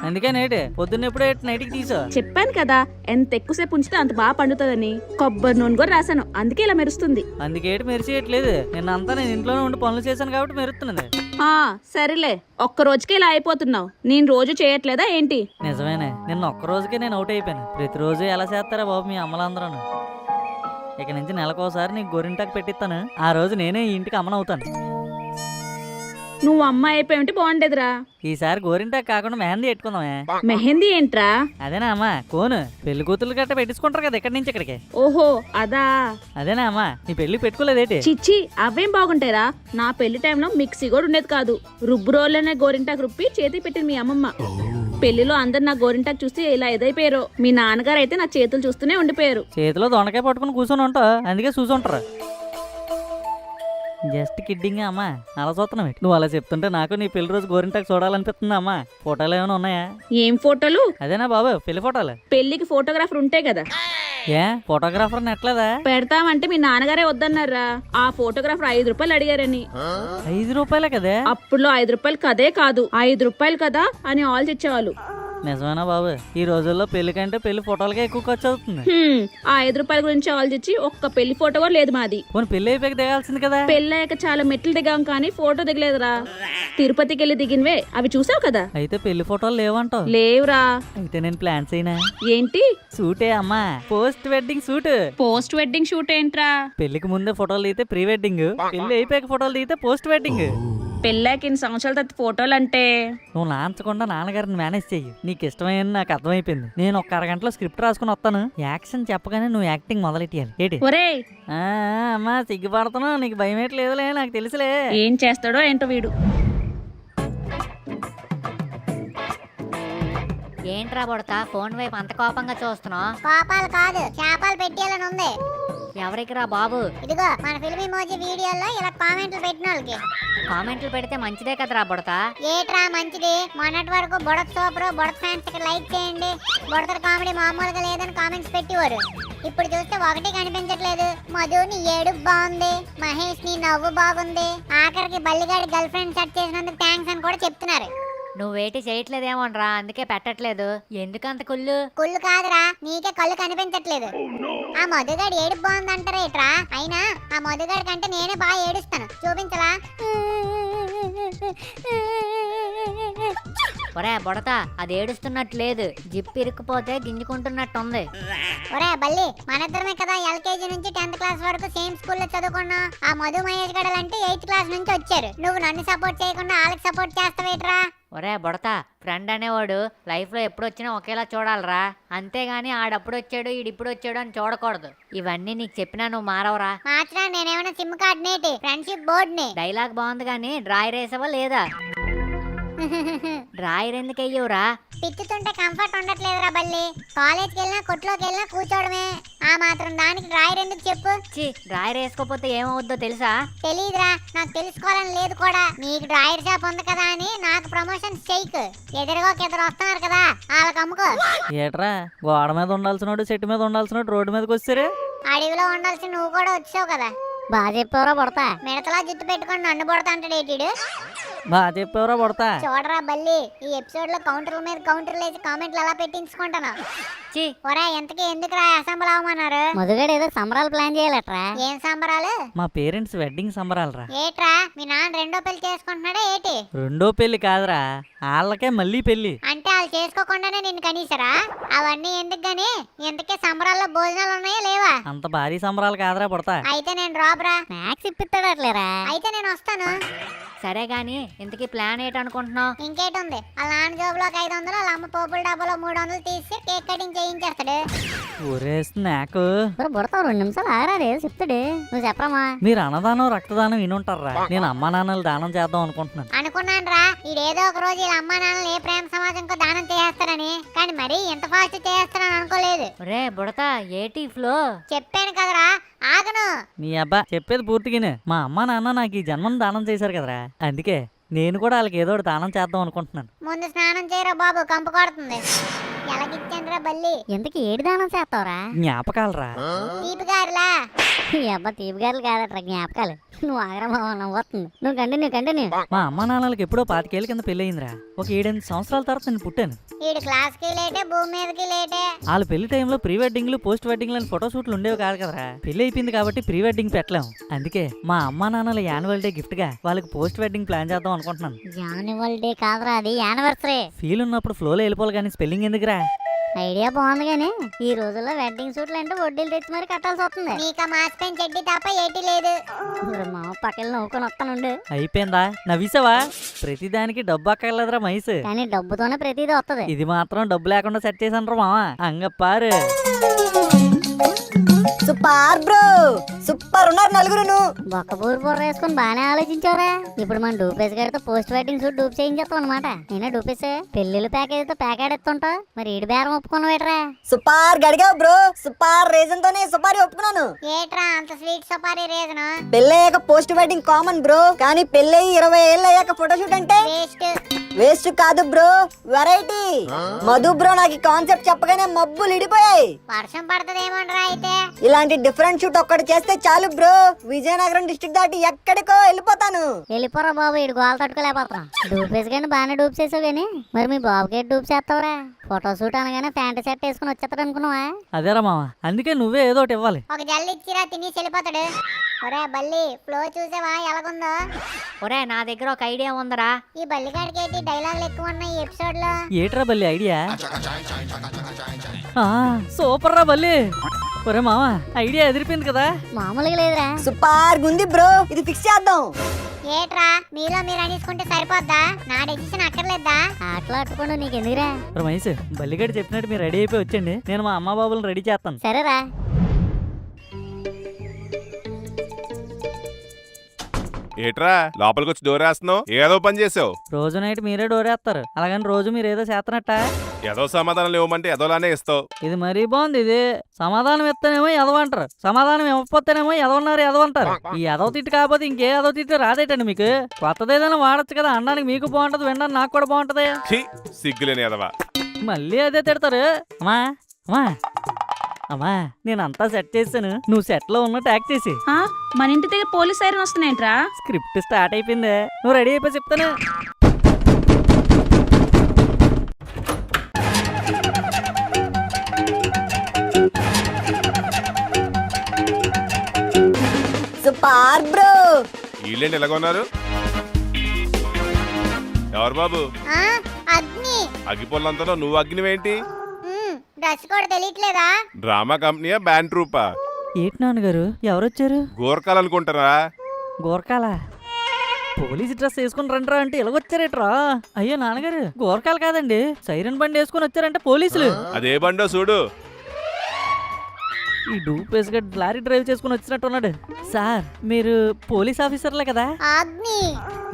అందుకే నేటే పొద్దున్న ఎప్పుడో నైట్కి తీసా. చెప్పాను కదా ఎంత ఎక్కువసేపు ఉంచితే అంత బాగా పండుతుందని. కొబ్బరి నూనె కూడా రాశాను, అందుకే ఇలా మెరుస్తుంది. అందుకేటి మెరిసేయట్లేదు. నిన్నంతా నేను ఇంట్లోనే ఉండి పనులు చేశాను కాబట్టి మెరుస్తున్నది. సరేలే, ఒక్క రోజుకే ఇలా అయిపోతున్నావు. నేను రోజు చేయట్లేదా ఏంటి? నిజమేనే, నిన్న ఒక్క రోజుకే నేను అవుట్ అయిపోయాను. ప్రతిరోజు ఎలా చేస్తారా బాబు మీ అమ్మలందరూ? ఇక నుంచి నెలకోసారి నీకు గోరింటాకు పెట్టిస్తాను. ఆ రోజు నేనే ఈ ఇంటికి అమ్మనవుతాను. నువ్వు అమ్మాయి అయిపోయి బాగుండేదిరా. ఈసారి గోరింటాకు కాకుండా మెహందీ పెట్టుకుందామే. మెహందీ ఏంట్రా? అదేనా అమ్మా కోను, పెళ్లి కూతురు గట్ట పెట్టించుకుంటారు కదా ఇక్కడి నుంచి ఇక్కడికి. ఓహో అదా. అదేనా అమ్మా నీ పెళ్లి పెట్టుకోలేదేటి? చిచ్చి అవేం బాగుంటాయిరా. నా పెళ్లి టైంలో మిక్సీ కూడా ఉండేది కాదు. రుబ్బు రోల్లోనే గోరింటాకు రుబ్బి చేతికి పెట్టింది మీ అమ్మమ్మ. పెళ్లిలో అందరు నా గోరింటాకు చూసి ఇలా ఎదైపోయారు. మీ నాన్నగారు అయితే నా చేతులు చూస్తూనే ఉండిపోయారు. చేతిలో దొండకాయ పట్టుకుని కూర్చొని ఉంటావు, అందుకే చూసుంటారు. జస్ట్ కిడ్డింగ్ అమ్మా, అలా చూస్తున్నావు. నువ్వు అలా చెప్తుంటే నాకు నీ పెళ్లి రోజు గోరింటాకు చూడాలనిపిస్తుంది అమ్మా. ఫోటోలు ఏమైనా ఉన్నాయా? ఏం ఫోటోలు? అదేనా బాబు పెళ్లి ఫోటోలు. పెళ్లికి ఫోటోగ్రాఫర్ ఉంటే కదా. ఏ ఫోటోగ్రాఫర్ నెట్లేదా? పెడతామంటే మీ నాన్నగారే వద్దన్నారా. ఆ ఫోటోగ్రాఫర్ 5 రూపాయలు అడిగారని. 5 రూపాయలే కదే? అప్పుడులో 5 రూపాయలు కదే కాదు, 5 రూపాయలు కదా అని ఆలోచించేవాళ్ళు. నిజమేనా బాబు? ఈ రోజుల్లో పెళ్లి కంటే పెళ్లి ఫోటోలకే ఎక్కువ ఖర్చు అవుతుంది. ఆ 5 రూపాయల గురించి ఆలోచించి ఒక్క పెళ్లి ఫోటో కూడా లేదు మాది. పోనీ పెళ్లి అయిపోయాక దిగాల్సింది కదా. పెళ్ళయ్యాక చాలా మెట్లు దిగాం కానీ ఫోటో దిగలేదురా. తిరుపతికి వెళ్ళి దిగినవే అవి చూసావు కదా. అయితే పెళ్లి ఫోటోలు లేవంటావు? లేవురా. అయితే నేను ప్లాన్స్ అయినా ఏంటి? షూటే అమ్మా, post wedding shoot. Post wedding shoot ఏంట్రా? పెళ్లికి ముందే ఫోటోలు దిగితే ప్రీ వెడ్డింగ్, పెళ్లి అయిపోయాక ఫోటోలు దిగితే పోస్ట్ వెడ్డింగ్. పెళ్ళాక 2 సంవత్సరాల తర్వాత ఫోటోలు అంటే నువ్వు లాంచకుండా నాన్నగారిని మేనేజ్ చెయ్యి. నీకు ఇష్టమైన నాకు అర్థమైపోయింది. నేను ఒక అరగంటలో స్క్రిప్ట్ రాసుకుని వస్తాను. యాక్షన్ చెప్పగానే నువ్వు యాక్టింగ్ మొదలెట్టాలి. ఏంటి? ఒరేయ్ అమ్మా సిగ్గుపడుతున్నావు, నీకు భయం ఏట్లేదులే, నాకు తెలుసులే. ఏం చేస్తాడో ఏంటో వీడు. ఏంట్రా బుడతా ఫోన్ వైపు అంత కోపంగా చూస్తున్నావు? కోపాలు కాదు, చేపలు పెట్టేయాలని ఉంది. ఎవరికి రా బాబు? ఇదిగో మన ఫిల్మ్ ఇమోజీ వీడియోలో ఇలా కామెంట్లు పెట్టిన వాళ్ళకి. కామెంట్లు పెడితే మంచిదే కదరా బుడతా. ఏట్రా మంచిది? మొన్నటి వరకు బుడత సూపర్, బుడత ఫ్యాన్స్ కి లైక్ చేయండి, బుడత కామెడీ మామూలుగా లేదని కామెంట్స్ పెట్టేవారు. ఇప్పుడు చూస్తే ఒకటి కనిపించట్లేదు. మధు నీ ఏడుపు బాగుంది, మహేష్ నీ నవ్వు బాగుంది, ఆఖరికి బల్లిగాడి గర్ల్ ఫ్రెండ్ సెట్ చేసినందుకు థ్యాంక్స్ అని కూడా చెప్తున్నారు. నువ్వేటి చేయట్లేదేమోనరా, అందుకే పెట్టట్లేదు. ఎందుకంత కుళ్ళు? కుళ్ళు కాదురా, నీకే కళ్ళు కనిపించట్లేదు. ఆ మధుగాడు ఏడుపు బాగుంది అంటారేట్రా? అయినా ఆ మధుగాడి కంటే నేనే బాగా ఏడుస్తాను, చూపించలా? ఒరే బొడత అది ఏడుస్తున్నట్టు లేదు, జిప్ ఇరుక్కుపోతే గింజుకుంటున్నట్టుంది. ఒరే బల్లి, మనిద్దరమే కదా ఎల్కేజీ నుంచి 10th క్లాస్ వరకు సేమ్ స్కూల్లో చదువుకున్నాం. ఆ మధు మహేష్ గడలంటే 8th క్లాస్ నుంచి వచ్చారు. నువ్వు నన్ను సపోర్ట్ చేయకుండా వాళ్ళకి సపోర్ట్ చేస్తావేట్రా? ఒరే బొడత, ఫ్రెండ్ అనేవాడు లైఫ్ లో ఎప్పుడు వచ్చినా ఒకేలా చూడాలరా, అంతేగాని ఆడప్పుడు వచ్చాడు ఈడిప్పుడు వచ్చాడు అని చూడకూడదు. ఇవన్నీ నీకు చెప్పినా నువ్వు మారవరా. మార్చినా నేనేమైనా సిమ్ కార్డ్ నేటి ఫ్రెండ్షిప్ బోర్డ్ ని. డైలాగ్ బాగుంది కానీ డ్రాయర్ వేసావా లేదా? డ్రాయర్ ఎందుకు అయ్యవురా? పిచ్చుతుంటే కంఫర్ట్ ఉండట్లేదురా బల్లి. కాలేజ్కి వెళ్ళినా కొట్లోకి వెళ్ళినా కూర్చోవడమే. ఆ మాత్రం దానికి డ్రాయర్ ఎందుకు చెప్పు? చి, డ్రాయర్ వేసుకోపోతే ఏమవుద్దో తెలుసా? తెలీదురా, నాకు తెలుసుకోవాలని లేదు కూడా. నీకు డ్రాయర్ షాప్ ఉంది కదా అని నాకు ప్రమోషన్స్ చేయకు. ఎదురుగా ఇద్దరు వస్తున్నారు కదా, వాళ్ళకి అమ్ముకో. ఏట్రా గోడ మీద ఉండాల్సినోడు చెట్టు మీద ఉండాల్సినోడు రోడ్డు మీదకి వచ్చారు. అడవిలో ఉండాల్సి నువ్వు కూడా వచ్చావు కదా. బాగా చెప్పావురా బుడతా. మిడతలా జుట్టు పెట్టుకొని నన్ను పడతా అంటాడు ఏటీడు. బాగా చెప్పేవరా పడతా. చూడరా బల్లి, ఈ ఎపిసోడ్ లో కౌంటర్ల మీద కౌంటర్లు వేసి కామెంట్లు అలా పెట్టించుకుంటాను. చి, ఒరే ఎంతకీ ఎందుకురా అసెంబ్ల్ అవ్వమన్నారు? మధుగాడు ఏదో సంబరాలు ప్లాన్ చేయాలట్రా. ఏం సంబరాలు? మా పేరెంట్స్ వెడ్డింగ్ సంబరాలరా. ఏట్రా మీ నాన్న రెండో పెళ్లి చేసుకుంటున్నాడా ఏటి? రెండో పెళ్లి కాదురా, వాళ్ళకే మళ్ళీ పెళ్లి. అంటే వాళ్ళు చేసుకోకుండానే నిన్ను కనీసరా? అవన్నీ ఎందుకు గాని ఇంతకే సంబరాల్లో భోజనాలు ఉన్నాయా లేవా? అంత భారీ సంబరాలు కాదురా పడతా. అయితే నేను రాబరా. మ్యాక్స్ ఇప్పిస్తాడట్లేరా. అయితే నేను వస్తాను. సరే గాని ఇంతకీ ప్లాన్ ఏంటనుకుంటున్నావు? ఇంకేటుంది, వాళ్ళ నాన్న జోబులోకి 500, వాళ్ళ అమ్మ పోపుల డబ్బాలో 300 తీసి కేక్ కటింగ్ చేయించేస్తాడు. ఒరే స్నాక్, బుడతా 2 నిమిషాలు ఆగరా, ఏదో చెప్తాడు. నువ్వు చెప్పరమ్మా. మీరు అన్నదానం రక్తదానం వినుంటారా? నేను అమ్మా నాన్నలు దానం చేద్దాం అనుకుంటున్నాను. అనుకున్నాను రా, ఈడేదో ఒక రోజు వీళ్ళ అమ్మా నాన్నలు ఏ ప్రేమ సమాజంకో దానం చేస్తారని. కానీ మరీ ఎంత ఫాస్ట్ చేస్తారని అనుకోలేదు. ఒరే బుడత, ఏటి ఫ్లో? చెప్పాను కదరా, ఆగను. నీ అబ్బా చెప్పేది పూర్తిగానే. మా అమ్మా నాన్న నాకు ఈ జన్మను దానం చేశారు కదరా, అందుకే నేను కూడా వాళ్ళకి ఏదో ఒకటి దానం చేద్దాం అనుకుంటున్నాను. ముందు స్నానం చేయరా బాబు, కంపు కొడుతుంది. ఎలాగిచ్చానురా బల్లి? ఎందుకు ఏడు దానం చేస్తావురా? జ్ఞాపకాలరా. తీపి గారిలా. ఈ అబ్బా తీపిగారులు కాదట్రా, జ్ఞాపకాలు. నువ్వు ఆగరమా, వస్తుంది. నువ్వు కంటిన్యూ. మా అమ్మా నాన్నలకి ఎప్పుడో 25 ఏళ్ళ కింద పెళ్లి అయిందిరా. ఒక 7-8 సంవత్సరాల తర్వాత నేను పుట్టాను. ఈడు క్లాస్ కి లేటే, భూమి మీదకి లేటే. వాళ్ళ పెళ్లి టైంలో ప్రీ వెడ్డింగ్లు పోస్ట్ వెడ్డింగ్లు అని ఫోటో షూట్లు ఉండేవి కాదు కదరా. పెళ్లి అయిపోయింది కాబట్టి ప్రీ వెడ్డింగ్ పెట్టలేము. అందుకే మా అమ్మా నాన్నల యాన్యువల్ డే గిఫ్ట్ గా వాళ్ళకి పోస్ట్ వెడ్డింగ్ ప్లాన్ చేద్దాం అనుకుంటున్నాను. యాన్యువల్ డే కాదురా, అది యానివర్సరీ. ఫీల్ ఉన్నప్పుడు ఫ్లోలో వెళ్ళిపోవాలి కానీ స్పెల్లింగ్ ఎందుకురా? ఐడియా బాగుంది కానీ ఈ రోజుల్లో వెడ్డింగ్ సూట్లు అంటే వడ్డీలు తెచ్చి మరి కట్టాల్సి వస్తుంది. నీకు మాస్పెన్ చెడ్డి తప్ప ఏటి లేదు. మా పక్కన నవ్వుకొని వస్తానుండు. అయిపోయిందా? నవ్విసావా? ప్రతిదానికి డబ్బు అక్కర్లేదురా మైస్. కానీ డబ్బుతోనే ప్రతిదీ వస్తుంది. ఇది మాత్రం డబ్బు లేకుండా సెట్ చేశాను మావా. అంగప్పారు సూపర్ బ్రో, సూపర్ ఉన్నారు నలుగురును. బొక్క బూర వేసుకుని బానే ఆలోచించారా. ఇప్పుడు మనం డూపేస్ గడితో పోస్ట్ వెడ్డింగ్ సూట్ డూప్ చేయించేస్తాం అనమాట. నేనే డూపేసే పెళ్లిళ్ళు ప్యాకేజ్ తో ప్యాకెట్ ఎత్తుంటా. మరి ఈడు బేరం ఒప్పుకున్నావేట్రా? సూపర్ గడిగావు బ్రో, సూపర్ రీజన్ తోనే సుపారీ ఒప్పుకున్నాను. ఏట్రా అంత స్వీట్ సపారీ రీజన్? పెళ్ళయ్యాక పోస్ట్ వెడ్డింగ్ కామన్ బ్రో, కానీ పెళ్ళయి 20 ఏళ్ళు అయ్యాక ఫోటోషూట్ అంటే వేస్ట్. వేస్ట్ కాదు బ్రో, వెరైటీ. మధు బ్రో నాకు ఈ కాన్సెప్ట్ చెప్పగానే మబ్బులు ఇడిపోయాయి. వర్షం పడుతుందేమోనరా అయితే. ఇలాంటి డిఫరెంట్ షూట్ ఒక్కటి చేస్తే చాలు బ్రో, విజయనగరం డిస్ట్రిక్ట్ దాటి ఎక్కడికో వెళ్ళిపోతాను. వెళ్ళిపోరా బాబు, ఈడు గోల తట్టుకోలేకపోతాం. డూపేస్ గానీ బాగానే డూప్ చేసావు గానీ మరి మీ బాబుకి డూప్ చేస్తావురా? ఫోటో షూట్ అనగానే ప్యాంట్ షర్ట్ వేసుకుని వచ్చేస్తాడు అనుకున్నావా? అదేరా మావా, అందుకే నువ్వే ఏదో ఒకటి ఇవ్వాలి. ఒక జల్లు ఇచ్చిరా, తినేసి వెళ్ళిపోతాడు. ఒరే బల్లి, ఫ్లో చూసావా ఎలాగుందో? ఒరే నా దగ్గర ఒక ఐడియా ఉందరా. ఈ బల్లిగాడికి ఏంటి డైలాగులు ఎక్కువ ఉన్నాయి ఈ ఎపిసోడ్ లో. ఏట్రా బల్లి ఐడియా? సూపర్ రా బల్లి. ఒరే మావా, ఐడియా ఎదిరిపోయింది కదా. మామూలుగా లేదురా. సూపర్ గుంది బ్రో, ఇది ఫిక్స్ చేద్దాం. ఏట్రా మీలో మీరు అనేసుకుంటే సరిపోద్దా? నా డెసిషన్ అక్కర్లేదా? ఆటలో అట్టుకోండు, నీకు ఎందుకురా? మైస్, బల్లిగడ్డ చెప్పినట్టు మీరు రెడీ అయిపోయి వచ్చండి, నేను మా అమ్మ బాబులను రెడీ చేస్తాను. సరేరా. ఏట్రా లోపలికి వచ్చి డోరేస్తున్నావు? ఏదో పని చేసావు. రోజు నైట్ మీరే డోరేస్తారు, అలాగని రోజు మీరు ఏదో చేస్తున్నట్ట. ఏదో సమాధానం ఇవ్వమంటే ఏదోలానే ఇస్తావు. ఇది మరీ బాగుంది. ఇది సమాధానం ఇస్తేనేమో ఎదవంటారు, సమాధానం ఇవ్వకపోతేనేమో ఎదవన్నారు ఎదవంటారు. ఈ ఎదవ తిట్టు కాకపోతే ఇంకే ఎదవ తిట్టు రాదేటండి మీకు? కొత్తది ఏదైనా వాడచ్చు కదా, అనడానికి మీకు బాగుంటది, వినడానికి నాకు కూడా బాగుంటది. ఛీ, సిగ్గులేని ఎదవా. మళ్ళీ అదే తిడతారు. అమ్మా అమ్మా అమ్మా, నేనంతా సెట్ చేశాను, నువ్వు సెట్ లో ఉన్నట్టు యాక్ట్ చేసి. మన ఇంటి దగ్గర పోలీస్ సైరన్ వస్తున్నాయంట్రా. స్క్రిప్ట్ స్టార్ట్ అయిపోయింది, నువ్వు రెడీ అయిపోయి చెప్తాను. Super bro. వీళ్ళేంటి ఎలాగొన్నారు? ఎవరు బాబు? ఆ, అగ్ని. అగ్గిపొల్లంతలో నువ్వు అగ్నివేంటి? డ్రెస్ కూడా తెలియట్లేదా? Drama కంపెనీయా band ట్రూపా? ఏంటి నాన్నగారు ఎవరొచ్చారు? గోర్ఖాలు అనుకుంటారా? గోర్ఖాలా? పోలీస్ డ్రెస్ వేసుకుని రండిరా అంటే ఇలాగొచ్చారేట్రా? అయ్యో నాన్నగారు గోర్ఖాలు కాదండి, సైరన్ బండి వేసుకుని వచ్చారంటే పోలీసులు. అదే బండో చూడు. ఈ డూపేస్ గడ్ లారీ డ్రైవ్ చేసుకుని వచ్చినట్టున్నాడు. సార్ మీరు పోలీస్ ఆఫీసర్లే కదా? అగ్ని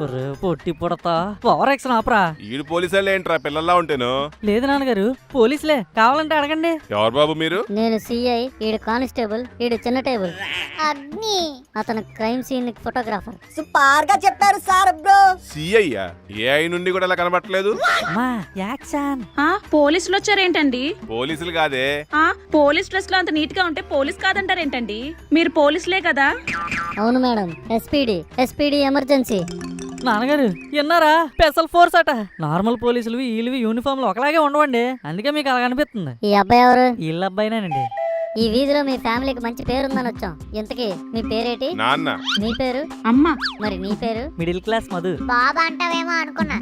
ఒరే పొట్టి పుడతా, ఓవర్ యాక్షన్ ఆపరా. ఈడు పోలీసులు ఏంట్రా పిల్లల్లా ఉంటేను? లేదు నాన్నగారు పోలీసులే, కావాలంటే అడగండి. ఎవరు బాబు మీరు? నేను సిఐ, ఈడు కానిస్టేబుల్, ఈడు చిన్న టేబుల్. అగ్ని అతను క్రైమ్ సీన్ ఫోటోగ్రాఫర్. సూపర్ గా చెప్పారు సార్ బ్రో. సిఐయా? ఏఐ నుండి కూడా ఇలా కనబట్టలేదు. అమ్మా యాక్షన్. ఆ పోలీసులు వచ్చారేంటండి? పోలీసులు కాదే. ఆ పోలీస్ డ్రెస్ లో అంత నీట్ గా ఉంటే పోలీస్ కాదంటారేంటండి? మీరు పోలీసులే కదా? అవును మేడం, ఎస్పీడీ ఎమర్జెన్సీ. నాన్నగారు విన్నారా? స్పెషల్ ఫోర్స్ అట. నార్మల్ పోలీసులు వీళ్ళవి యూనిఫామ్లు ఒకలాగే ఉండవండి, అందుకే మీకు అలా అనిపిస్తుంది. ఈ అబ్బాయి ఎవరు? వీళ్ళ అబ్బాయినేనండి. ఈ వీధిలో మీ ఫ్యామిలీకి మంచి పేరుందని వచ్చాం. ఇంతకీ మీ పేరేటి? నాన్న. నీ పేరు? అమ్మా. మరి నీ పేరు? Middle class Madhu. బాబా అంటావేమో అనుకున్నా.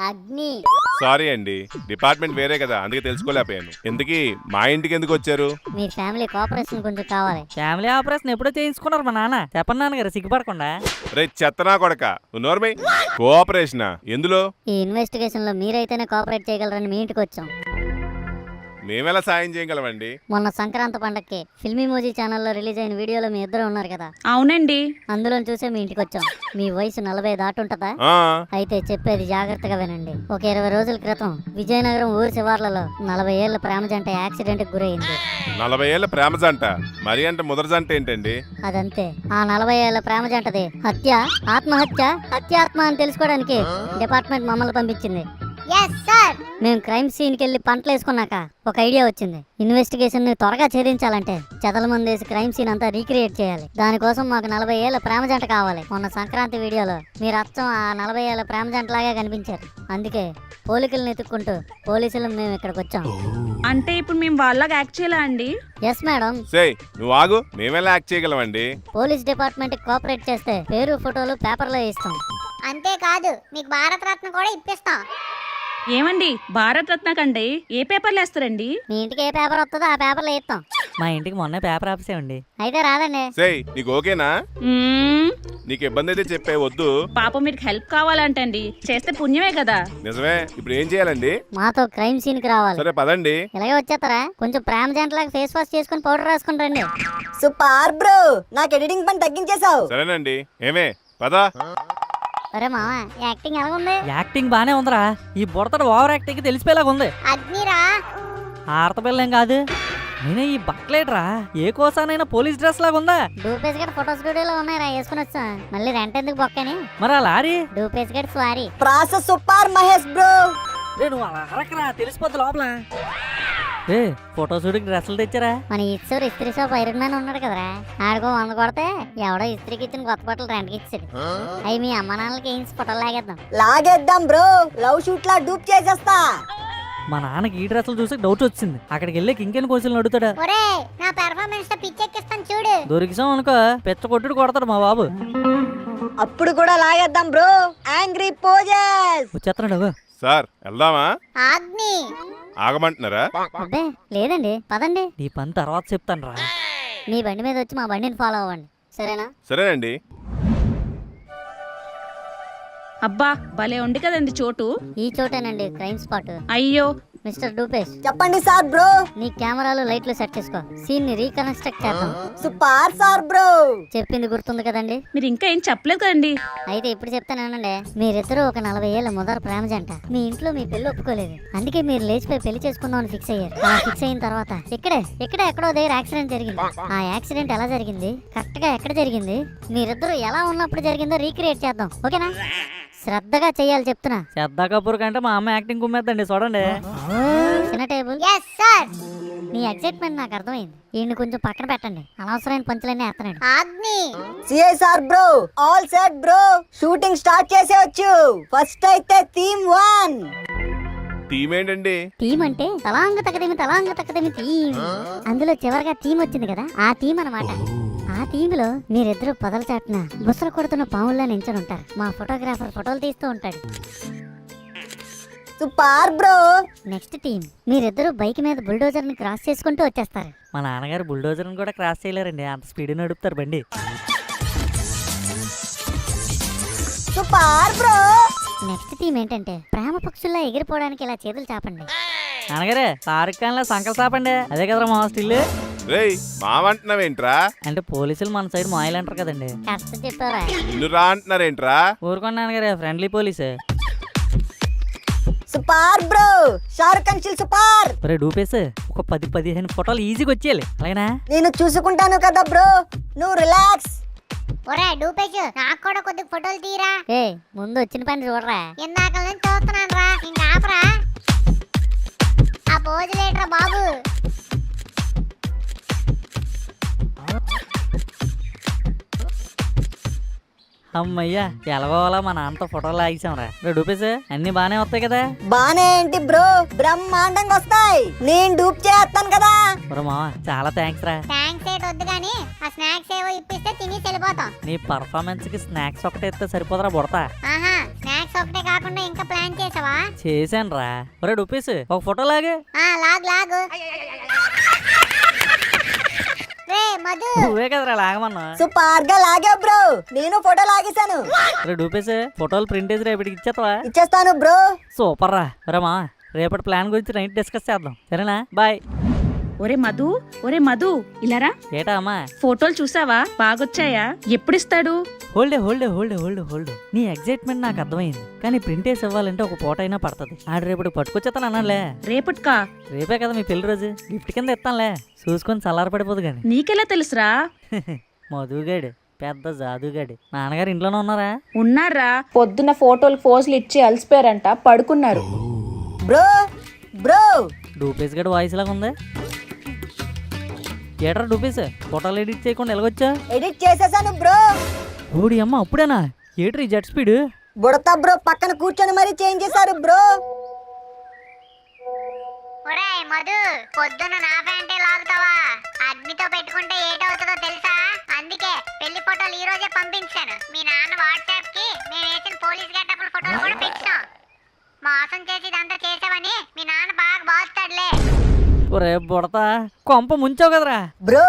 అగ్ని. సారీ అండి, డిపార్ట్మెంట్ వేరే కదా, అందుకే తెలుసుకోలేకపోయాను. ఎందుకీ మా ఇంటికి ఎందుకు వచ్చారు? మీ ఫ్యామిలీ కోఆపరేషన్ కొంచెం కావాలి. ఫ్యామిలీ ఆపరేషన్ ఎప్పుడో చేయించుకున్నారు మా నాన్న. చెప్పండి నాన్నగారు సిగ్గుపడకుండా. రే చెత్తనా కొడక, నువ్వు నోర్మై. కోఆపరేషనా? ఎందులో? ఈ ఇన్వెస్టిగేషన్ లో మీరైతేనే కోఆపరేట్ చేయగలరని మీ ఇంటికి వచ్చాం. మేమెలా సాయం చేయగలమండి? మొన్న సంక్రాంతి పండక్కి ఫిల్మీ మోజీ ఛానల్లో రిలీజ్ అయిన వీడియోలో మీ ఇద్దరు ఉన్నారు కదా, అవునండి. అందులో చూసే మీ ఇంటికి వచ్చాం. మీ వయసు 40 దాటుంటదా? ఆ, అయితే చెప్పేది జాగ్రత్తగా వినండి. ఒక 20 రోజుల క్రితం విజయనగరం ఊరి శివార్లలో 40 ఏళ్ల ప్రేమ జంట యాక్సిడెంట్ కి గురైంది. 40 ఏళ్ళ ప్రేమ జంట? మరి అంటే ముదర జంట ఏంటండి? అదంతే. ఆ 40 ఏళ్ల ప్రేమ జంటది హత్య, ఆత్మహత్య, హత్యాత్మ అని తెలుసుకోవడానికి డిపార్ట్మెంట్ మమ్మల్ని పంపించింది. Yes sir. మేము క్రైమ్ సీన్ కి వెళ్ళి పంటలు వేసుకున్నాక ఒక ఐడియా వచ్చింది. ఇన్వెస్టిగేషన్ ని త్వరగా ఛేదించాలంటే చెదల మందేసి క్రైమ్ సీన్ అంతా రీక్రియేట్ చేయాలి. దానికోసం మాకు 40 ఏళ్ల ప్రేమ జంట కావాలి. మొన్న సంక్రాంతి వీడియోలో మీరు అచ్చం ఆ 40 ఏళ్ల ప్రేమ జంట లాగే కనిపించారు. అందుకే పోలికలను ఎత్తుక్కుంటూ పోలీసులు మేము ఇక్కడికి వచ్చాం. అంటే ఇప్పుడు మేము వాళ్ళగా యాక్ట్ చేయాలా అండి? Yes madam. సే నువ్వు ఆగు, మేమెలా యాక్ట్ చేయగలమండి? పోలీస్ డిపార్ట్మెంట్ కి కోఆపరేట్ చేస్తే పేరు ఫోటోలు పేపర్లో ఇస్తాం. అంతేకాదు మీకు భారత రత్న కూడా ఇప్పిస్తాం. ఏమండి భారత్ రత్న కండి ఏ పేపర్లు వేస్తారండి? మీ ఇంటికి ఏ పేపర్ వస్తుందో ఆ పేపర్లో ఇస్తాం. మా ఇంటికి మొన్న పేపర్ ఆపేసామండి. అయితే రాదండి. సే నీకు ఓకేనా? మ్మ్. నీకు ఇబ్బంది అయితే చెప్పే వద్దు. పాపం మీకు హెల్ప్ కావాలంటండి, చేస్తే పుణ్యమే కదా. నిజమే. ఇప్పుడు ఏం చేయాలండి? మాతో క్రైమ్ సీన్ కి రావాలి. సరే పదండి. ఇలాగే వచ్చేస్తారా? కొంచెం ప్రేమ జంటలాగా ఫేస్ వాష్ చేసుకుని పౌడర్ రాసుకుని రండి. సూపర్ బ్రో, నాకు ఎడిటింగ్ పని తగ్గించేశావు. సరేనండి. ఏమే పదా. అరే మామ, యాక్టింగ్ ఎలా ఉంది? యాక్టింగ్ బానే ఉందిరా. ఈ బుడతడు ఓవర్ యాక్టింగ్ తెలిసిపోయేలాగా ఉంది. అగ్నిరా. ఆడత పిల్ల ఏం కాదు. నేనే ఈ బట్టలేట్రా ఏ కోసానైనా పోలీస్ డ్రెస్ లాగా ఉందా? డూపేస్ గడ్ ఫోటో స్టూడియోలో ఉన్నాయిరా, వేసుకుని వచ్చా. మళ్ళీ రెంట్ ఎందుకు బొక్కని? మరి ఆ లారీ డూపేస్ గడ్ స్వారీ. Process super Mahesh bro. నువ్వు అలా అరకరా, తెలిసిపోద్ది లోపల. ఏ ఫోటో షూటింగ్ డ్రెస్సులు తెచ్చారా? మన ఇస్తారు ఇస్త్రీ షాప్ ఐరన్ మ్యాన్ ఉన్నాడు కదరా, ఆడుకో 100 కొడితే ఎవడో ఇస్త్రీకి ఇచ్చిన కొత్త బట్టలు రెంట్కి ఇచ్చాడు. అవి మీ అమ్మ నాన్నలకి వేయించి ఫోటోలు లాగేద్దాం. లాగేద్దాం బ్రో, లవ్ షూట్ లా డూప్ చేసేస్తా. మా నాన్నకి ఈ డ్రెస్సులు చూసి డౌట్ వచ్చింది. అక్కడికి వెళ్ళి ఇంకెన్ని క్వశ్చన్లు అడుగుతాడా? ఒరే నా పెర్ఫార్మెన్స్ తో పిచ్చెక్కిస్తాను చూడు. దొరికిసాం అనుకో పెచ్చ కొట్టుడు కొడతాడు మా బాబు. అప్పుడు కూడా లాగేద్దాం బ్రో, యాంగ్రీ పోజెస్. వచ్చేస్తున్నాడు. సార్ వెళ్దామా? అగ్ని. ఆగమంటున్నారా? అబ్బే లేదండి, పదండి. నీ పని తర్వాత చెప్తాను రా. మీ బండి మీద వచ్చి మా బండిని ఫాలో అవ్వండి, సరేనా? సరేనండి. అబ్బా భలే ఉంది కదండి చోటు. ఈ చోటేనండి క్రైమ్ స్పాట్. అయ్యో మిస్టర్ డూపేష్, చెప్పండి సార్ బ్రో. నీ కెమెరాలు లైట్లు సెట్ చేసుకో, సీన్ ని రీకన్స్ట్రక్ట్ చేద్దాం. Super sir bro. చెప్పింది గుర్తుంది కదండి? మీరు ఇంకా ఏం చెప్పలేదు కదండి. అయితే ఇప్పుడు చెప్తానండి. మీరిద్దరూ ఒక 40 ఏళ్ల మొదల ప్రేమ జంట. మీ ఇంట్లో మీ పెళ్లి ఒప్పుకోలేదు, అందుకే మీరు లేచిపోయి పెళ్లి చేసుకుందాం అని ఫిక్స్ అయ్యారు. ఆ ఫిక్స్ అయిన తర్వాత ఎక్కడో దగ్గర యాక్సిడెంట్ జరిగింది. ఆ యాక్సిడెంట్ ఎలా జరిగింది, కరెక్ట్ గా ఎక్కడ జరిగింది, మీరిద్దరూ ఎలా ఉన్నప్పుడు జరిగిందో రీక్రియేట్ చేద్దాం, ఓకేనా? శ్రద్ధగా చెయ్యాలి చెప్తున్నా. శ్రద్ధా కపూర్ కంటే మా అమ్మ యాక్టింగ్ కుమ్మేద్దండి, చూడండి. చిన్న టేబుల్. Yes sir. నీ ఎగ్జైట్మెంట్ నాకు అర్థమైంది. ఈయన కొంచెం పక్కన పెట్టండి, అనవసరమైన పంచులన్నీ వేస్తున్నాడు. అగ్ని. CI sir bro, all set bro. Shooting start చేసేవచ్చు. ఫస్ట్ అయితే థీమ్ 1. టీమ్ ఏంటండి? థీమ్ అంటే తలాంగ తకదేమి థీమ్. అందులో చివరిగా థీమ్ వచ్చింది కదా, ఆ థీమ్ అన్నమాట. ఆ థీమ్ లో మీరిద్దరు పొదల చాటున బుసలు కొడుతున్న పాముల్లా నించొని ఉంటారు. మా ఫోటోగ్రాఫర్ ఫోటోలు తీస్తూ ఉంటాడు. Super bro. నెక్స్ట్ టీం మీరిద్దరూ బైక్ మీద బుల్డోజర్ ని క్రాస్ చేసుకుంటూ వచ్చేస్తారు. మా నాన్నగారు బుల్డోజర్ని కూడా క్రాస్ చేయలేరండి, అంత స్పీడ్ నడుపుతారు బండి. Super bro. నెక్స్ట్ టీం ఏంటంటే ప్రేమ పక్షుల్లా ఎగిరిపోవడానికి ఇలా చేతులు చాపండి. నాన్నగారే షారుఖ్ ఖాన్ లా సంకల్ చాపండి, అదే కదరా మా స్టిల్. రేయ్ మావంటున్నావేంట్రా? అంటే పోలీసులు మన సైడ్ మాయలు అంటారు కదండి. కాస్త చెప్పారా? నిన్ను రా అంటున్నారేంట్రా? ఊరుకోండి నాన్నగారే, ఫ్రెండ్లీ పోలీసే. Super bro. Shahrukh Khan chill super. ఒరే డూపేస్, ఒక 10-15 ఫోటోలు ఈజీగా వచ్చేయాలి అలాగేనా? నేను చూసుకుంటాను కదా బ్రో, నువ్వు రిలాక్స్. ఒరే డూపేష్, నాకు కూడా కొద్ది ఫోటోలు తీరా. ఏ ముందు వచ్చిన పని చూడరా. ఇందాక నుంచి చూస్తున్నాను రా, ఇంకా ఆపరా. ఆ పోజు లేట్రా బాబు. అమ్మయ్యా, ఎలాగోలా మా నాన్నతో ఫోటోలు లాగేసాంరా. రే డూపేస్, అన్ని బానే వస్తాయి కదా? బానే ఏంటి బ్రో, బ్రహ్మాండంగా వస్తాయి. నేను డూప్ చేస్తాను కదా. ఒరే మామ, చాలా థ్యాంక్స్ రా. థ్యాంక్స్ ఏట్ వద్దు కానీ ఆ స్నాక్స్ ఏవో ఇప్పిస్తే తిని వెళ్ళిపోతాం. నీ పర్ఫార్మెన్స్ కి స్నాక్స్ ఒకటే ఇస్తే సరిపోదరా బుడతా. ఆహా, స్నాక్స్ ఒకటే కాకుండా ఇంకా ప్లాన్ చేసావా? చేశాను రా. ఒరే డూపేస్, ఒక ఫోటో లాగే. లాగు లాగు. రే మధు, నువ్వే కదరా లాగమన్నా. సూపర్ గా లాగా బ్రో, నేను ఫోటో లాగేశాను. ఒరే డూపేస్, ఫోటోలు ప్రింటేజ్ రేపటికి ఇచ్చేస్తావా? ఇచ్చేస్తాను బ్రో. సూపర్ రా. ఒరే మా, రేపటి ప్లాన్ గురించి నైట్ డిస్కస్ చేద్దాం, సరేనా? బాయ్. ఒరే మధు ఇలారా. ఏటా అమ్మా? ఫోటోలు చూసావా? బాగొచ్చాయా? ఎప్పుడిస్తాడు? హోల్డ్. నీ ఎగ్జైట్మెంట్ నాకు అర్థమైంది, కానీ ప్రింటేజ్ ఇవ్వాలంటే ఒక పూట అయినా పడుతుంది. ఆడు రేపటి పట్టుకొచ్చేస్తాను అన్నాలే. రేపటికా? రేపే కదా మీ పెళ్లి రోజు, గిఫ్ట్ కింద ఇస్తానులే. చూసుకొని చల్లారపడిపోదు గాని. నీకెలా తెలుసురా? మధుగాడు పెద్ద జాదుగాడు. నాన్నగారు ఇంట్లోనే ఉన్నారా? ఉన్నారా, పొద్దున్న ఫోటోలు పోజులు ఇచ్చి అలసిపోయారంట, పడుకున్నారు. Bro bro. డూపేస్ గడు వాయిస్ లాగా ఉంది. ఏట్రా డూపేస్, ఫోటోలు ఎడిట్ చేయకుండా ఎలాగొచ్చా? ఎడిట్ చేసేసాను బ్రో. ఓడి అమ్మ, అప్పుడేనా? ఏట్రీ జెట్ స్పీడ్? బుడతా బ్రో పక్కన కూర్చొని మరీ చేంజ్ చేశారు బ్రో. ఒరే మధు, పొద్దున్న నా ప్యాంటే లాగుతావా? అగ్నితో పెట్టుకుంటే ఏటవుతుందో తెలుసా? అందుకే పెళ్లి ఫోటోలు ఈ రోజే పంపించాను. మీ నాన్న వాట్సాప్ కి నేను వేసిన పోలీస్ గెటప్ల ఫోటోలు కూడా పెట్టాం. మోసం చేసి ఇదంతా చేసావని మీ నాన్న బాగా బాగుతాడులే. ఒరే బుడతా, కొంప ముంచావు కదరా. బ్రో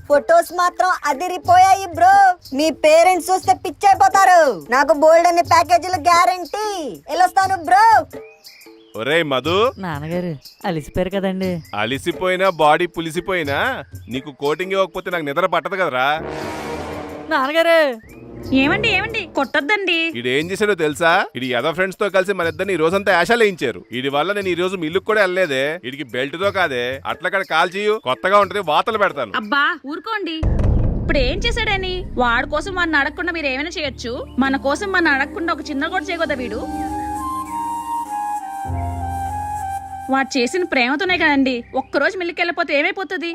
ఫొటోస్ మాత్రం అదిరిపోయాయి బ్రో. మీ పేరెంట్స్ చూస్తే పిచ్చైపోతారు. నాకు బోల్డ్ అనే ప్యాకేజీలు గ్యారంటీ. వెళ్ళొస్తాను బ్రో. ఒరేయ్ మధు, నాన్నగారు అలిసిపోయారు కదండి. అలిసిపోయినా బాడీ పులిసిపోయినా నీకు కోటింగ్ ఇవ్వకపోతే నాకు నిద్ర పట్టదు కదరా. నాన్నగారు ఏమండి కొట్టొద్దండి. ఈడు ఏం చేశాడో తెలుసా? ఇడి ఎదో ఫ్రెండ్స్ తో కలిసి మన ఇద్దరిని ఈ రోజంతా యాషాలు వేయించారు. వీడి వల్ల నేను ఈ రోజు మీ ఇల్లుకి కూడా వెళ్ళలేదే. వీడికి బెల్ట్ తో కాదే, అట్లక్కడ కాల్ చేయు, కొత్తగా ఉంటది, వాతలు పెడతాను. అబ్బా ఊరుకోండి. ఇప్పుడు ఏం చేశాడని? వాడి కోసం వాడిని అడగకుండా మీరు ఏమైనా చేయొచ్చు, మన కోసం మన అడగకుండా ఒక చిన్న కూడా చేయకూడదా వీడు? వాడు చేసిన ప్రేమతోనే కదండి. ఒక్కరోజు మిల్లికి వెళ్ళిపోతే ఏమైపోతుంది?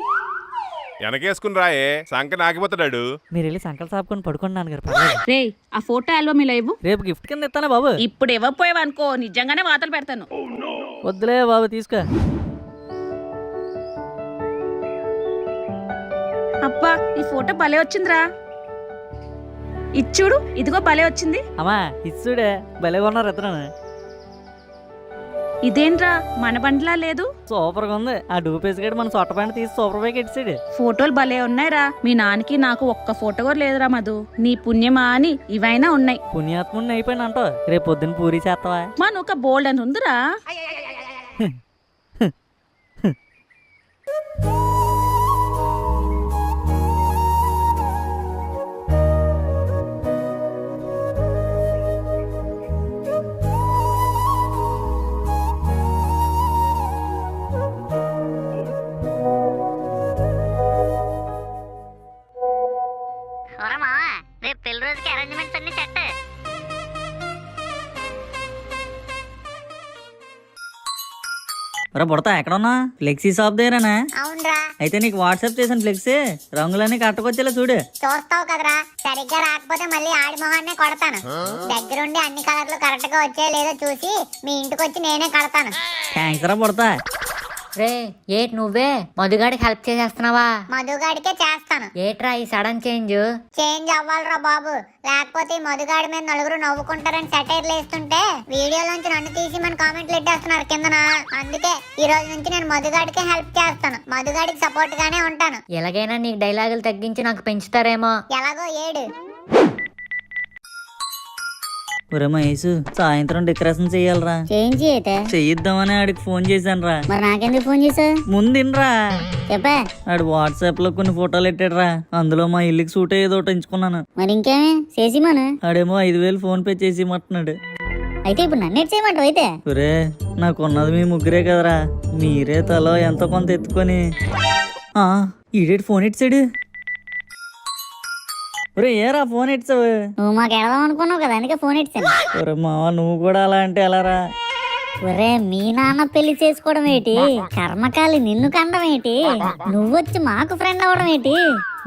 వెనకేసుకుని రాయే, సంక నాకిపోతాడు. మీరు వెళ్ళి సంకల్ సాపుకొని పడుకోండి నాన్నగారు, పర్లేదు. రే, ఆ ఫోటో ఆల్బమ్ ఇలా ఇవ్వు. రేపు గిఫ్ట్ కింద ఇస్తానా బాబు? ఇప్పుడు ఇవ్వకపోయావనుకో నిజంగానే వాతలు పెడతాను. వద్దులే బాబు, తీసుకో. అబ్బా, ఈ ఫోటో భలే వచ్చిందిరా. ఇచ్చుడు, ఇదిగో భలే వచ్చింది. అమ్మా ఇచ్చుడే, భలేగా ఉన్నారు ఇద్దరు. ఇదేంట్రా, మన బండిలా లేదు. సూపర్ గా ఉంది. ఆ డూపేస్ గడు మన సొట్ట పైన తీసి సూపర్ బైక్ ఇచ్చాడు. ఫోటోలు భలే ఉన్నాయిరా. మీ నాన్నకి నాకు ఒక్క ఫోటో కూడా లేదురా మధు. నీ పుణ్యమా అని ఇవైనా ఉన్నాయి. పుణ్యాత్ముడిని అయిపోయిన అంటో, రేపు పొద్దున్న పూరి చేస్తావా? మన ఒక బోల్డ్ అని ఉందిరా. రేపు పెళ్లి రోజుకి అరేంజ్మెంట్స్ అన్ని సెట్. ఒరే బుడతా, ఎక్కడున్నా? ఫ్లెక్సీ షాప్ దగ్గరనా? అవునరా. అయితే నీకు వాట్సాప్ చేసిన ఫ్లెక్సీ రంగులన్నీ కట్టకొచ్చేలా చూడు. చూస్తావు కదరా, సరిగ్గా రాకపోతే మళ్ళీ ఆడి మొహాన్నే కొడతాను. దగ్గరుండి అన్ని కలర్లు కరెక్ట్ గా వచ్చాయో లేదో చూసి మీ ఇంటికి వచ్చి నేనే కడతాను. థ్యాంక్స్ రా బుడతా. రే ఏటి నువ్వే మధుగాడికి హెల్ప్ చేసేస్తున్నావా? మధుగాడికే చేస్తాను. ఏట్రా ఈ సడన్ చేంజ్? చేంజ్ అవ్వాలిరా బాబు, లేకపోతే ఈ మధుగాడి మీద నలుగురు నవ్వుకుంటారని సెటైర్లు వేస్తుంటే వీడియోలోంచి నన్ను తీసి మన కామెంట్లు పెట్టేస్తున్నారు కిందన. అందుకే ఈ రోజు నుంచి నేను మధుగాడికే హెల్ప్ చేస్తాను, మధుగాడికి సపోర్ట్ గానే ఉంటాను. ఎలాగైనా నీకు డైలాగులు తగ్గించి నాకు పెంచుతారేమో. ఎలాగో ఏడు. ఒరే మహేష్, సాయంత్రం డెకరేషన్ చెయ్యాలరా. చేయించి అయితే చెయ్యిద్దామని ఆడికి ఫోన్ చేశాను రా. మరి నాకెందుకు ఫోన్ చేసావు? ముందినరా, చెప్పా. ఆడు వాట్సాప్ లో కొన్ని ఫోటోలు పెట్టాడురా. అందులో మా ఇల్లుకి సూట్ అయ్యేది ఒకటి ఎంచుకున్నాను. మరి ఇంకేమి చేసి మన ఆడేమో 5,000 ఫోన్ పే చేసి ఇమ్మంటున్నాడు. అయితే ఇప్పుడు నన్ను చేయమంటావు అయితే? ఒరే నాకున్నది మీ ముగ్గురే కదరా, మీరే తలో ఎంతో కొంత ఎత్తుకొని. ఈడేటి ఫోన్ ఇచ్చాడు. ఒరే ఏరా ఫోన్ ఇచ్చావు? నువ్వు మాకు వెళదాం అనుకున్నావు కదా, అందుకే ఫోన్ ఇచ్చాను. ఒరే మావా, నువ్వు కూడా అలా అంటే ఎలారా? ఒరే మీ నాన్న పెళ్లి చేసుకోవడం ఏంటి, కర్మకాలి నిన్ను కండం ఏంటి, నువ్వొచ్చి మాకు ఫ్రెండ్ అవడం ఏంటి,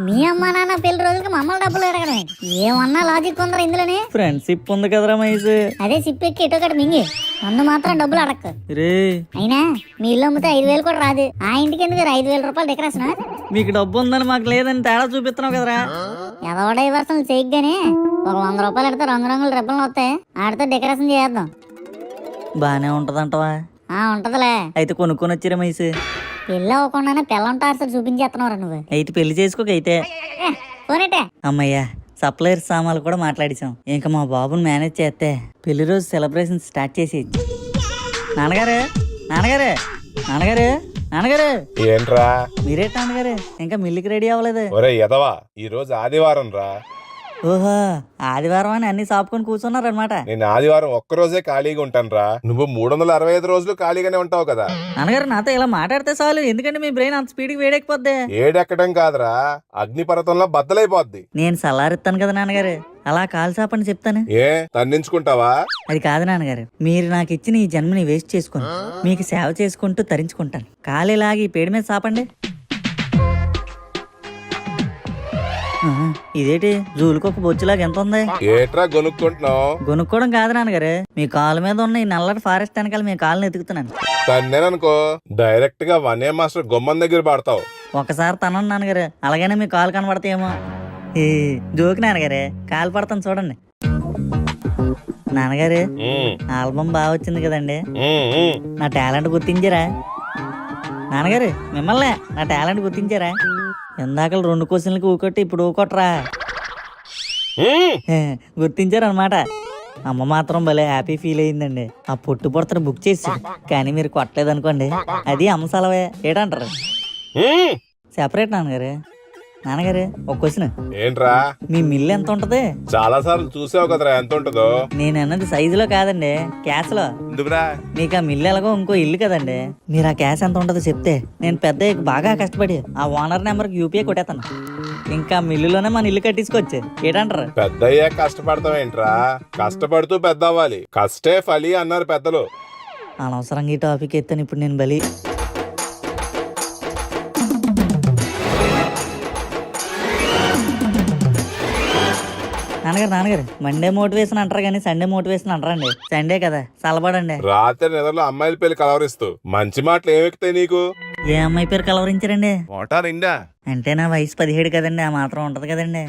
మీ అమ్మ నాన్న పెళ్లి రోజులకి మమ్మల్ని డబ్బులు అడగడం ఏంటి? ఏమన్నా లాజిక్ ఉందరా ఇందులోనే? ఫ్రెండ్షిప్ ఉంది కదరా మహేష్. అదే సిప్పెక్కి ఇటో కట్ట మింగి నన్ను మాత్రం డబ్బులు అడక్క. రే అయినా మీ ఇల్లు అమ్మితే 5,000 కూడా రాదు. ఆ ఇంటికి ఎందుకు 5,000 రూపాయలు డెకరేషన్? మీకు డబ్బు ఉందని మాకు లేదని తేడా చూపిస్తున్నావు కదరా. ఎదవడై వర్షం చేయగానే ఒక 100 రూపాయలు ఎడితే రంగురంగుల రెబ్బలు వస్తాయి, ఆడితో డెకరేషన్ చేద్దాం. బానే ఉంటదంటవా? ఉంటదిలే. అయితే కొనుక్కొని వచ్చిరా మహేష్. పెళ్ళి అవ్వకుండానే పిల్లం టార్చర్ చూపించేస్తున్నావురా నువ్వు. అయితే పెళ్లి చేసుకోకైతే. పోనేటే అమ్మయ్యా, సప్లయర్ సామాన్లు కూడా మాట్లాడిసాం. ఇంకా మా బాబుని మేనేజ్ చేస్తే పెళ్లి రోజు సెలబ్రేషన్ స్టార్ట్ చేసి. నాన్నగారు నాన్నగారు నాన్నగారు నాన్నగారు, ఏంట్రా? మీరేంటి నాన్నగారు ఇంకా మిల్లుకి రెడీ అవ్వలేదు? ఒరే ఎదవా, ఈ రోజు ఆదివారం రా. ఓహో, ఆదివారం అని అన్ని సాపుకొని కూర్చున్నారు అనమాట. నేను ఆదివారం ఒక్కరోజే ఖాళీగా ఉంటాను రా. నువ్వు 365 రోజులు ఖాళీగానే ఉంటావు కదా. నాన్నగారు నాతో ఇలా మాట్లాడితే చాలు, ఎందుకంటే మీ బ్రెయిన్ అంత స్పీడ్కి వేడెక్కిపోద్ది. ఏడెక్కడం కాదురా, అగ్నిపర్వతంలో బద్దలైపోద్ది. నేను సలారిస్తాను కదా నాన్నగారు, అలా కాలు చాపని చెప్తాను. ఏ తన్నించుకుంటావా? అది కాదు నాన్నగారు, మీరు నాకు ఇచ్చిన ఈ జన్మని వేస్ట్ చేసుకుని మీకు సేవ చేసుకుంటూ తరించుకుంటాను. కాలేలాగి ఈ పేడి మీద చాపండి. ఇదేంటి జూలుకు ఒక బొచ్చులాగా ఎంత ఉంది? ఏట్రా గొనుక్కుంటున్నావు? గొనుక్కోవడం కాదు నాన్నగారు, మీ కాలు మీద ఉన్న ఈ నల్లటి ఫారెస్ట్ వెనకాల మీ కాళ్ళని ఎతుకుతున్నాను. తన్నేననుకో డైరెక్ట్ గా వనే మాస్టర్ గుమ్మం దగ్గర పడతావు. ఒకసారి తనండి నాన్నగారు, అలాగనే మీ కాలు కనబడతాయేమో. ఏ జోకి నాన్నగారే, కాలు పడతాను చూడండి. నాన్నగారు ఆల్బమ్ బాగా వచ్చింది కదండి, నా టాలెంట్ గుర్తించారా? నాన్నగారు మిమ్మల్ని నా టాలెంట్ గుర్తించారా? ఇందాక 2 క్వశ్చన్లకి ఊకొట్టి ఇప్పుడు ఊకొట్టరా? గుర్తించారనమాట. అమ్మ మాత్రం భలే హ్యాపీ ఫీల్ అయిందండి. ఆ పొట్టు పొడతను బుక్ చేసి, కానీ మీరు కొట్టలేదు అనుకోండి, అది అమ్మ సెలవే. ఏటంటారు? సెపరేట్ నాన్నగారు. నాన్నగారు ఒక క్వశ్చన్. ఏంట్రా? మీ మిల్లు ఎంత ఉంటది? చాలా సార్లు చూసావు కదరా ఎంత ఉంటుందో. నేను అన్నది సైజులో కాదండి, క్యాష్ లో. ఎందుకురా? మీకు ఆ మిల్లు ఎలాగో ఇంకో ఇల్లు కదండి, మీరు ఆ క్యాష్ ఎంత ఉంటుందో చెప్తే నేను పెద్ద బాగా కష్టపడి ఆ ఓనర్ నెంబర్కి యూపీఐ కొట్టేస్తాను. ఇంకా మిల్లులోనే మన ఇల్లు కట్టించుకోవచ్చు. ఏటంటారు? పెద్ద అయ్యాక కష్టపడతావు ఏంట్రా? కష్టపడుతూ పెద్ద అవ్వాలి, కష్టే ఫలి అన్నారు పెద్దలు. అనవసరంగా ఈ టాపిక్ ఎత్తాను ఇప్పుడు నేను బలి. నాన్నగారు మండే మోటివేషన్ అంటారు కానీ సండే మోటివేషన్ అంటారండి. సండే కదా చల్లబడండి. రాత్రి నిద్రలో అమ్మాయిల పేరు కలవరిస్తూ మంచి మాటలు ఏమెక్కుతాయి నీకు? ఏ అమ్మాయి పేరు కలవరించారండి? నిండా అంటే నా వయసు 17 కదండి, ఆ మాత్రం ఉంటది కదండి.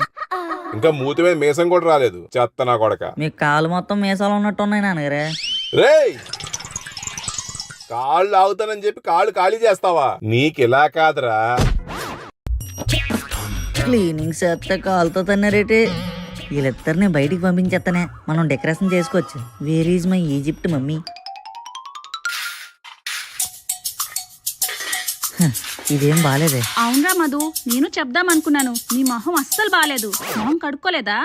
ఇంకా మూతి మీద మీసం కూడా రాలేదు, చెత్త నా కొడక. మీకు కాలు మొత్తం మీసాలు ఉన్నట్టు ఉన్నాయి నాన్నగారే. రేయ్, కాళ్ళు ఆగుతానని చెప్పి కాళ్ళు ఖాళీ చేస్తావా? నీకు ఇలా కాదురా. క్లీనింగ్ చేస్తే కాలుతో తన్నారేటి? వీళ్ళిద్దరిని బయటికి పంపించేస్తానే మనం డెకరేషన్ చేసుకోవచ్చు. Where is my Egypt mummy? ఇదేం బాలేదే. అవునరా మధు, నేను చెప్దాం అనుకున్నాను, నీ మొహం అస్సలు బాలేదు. మొహం కడుక్కోలేదా?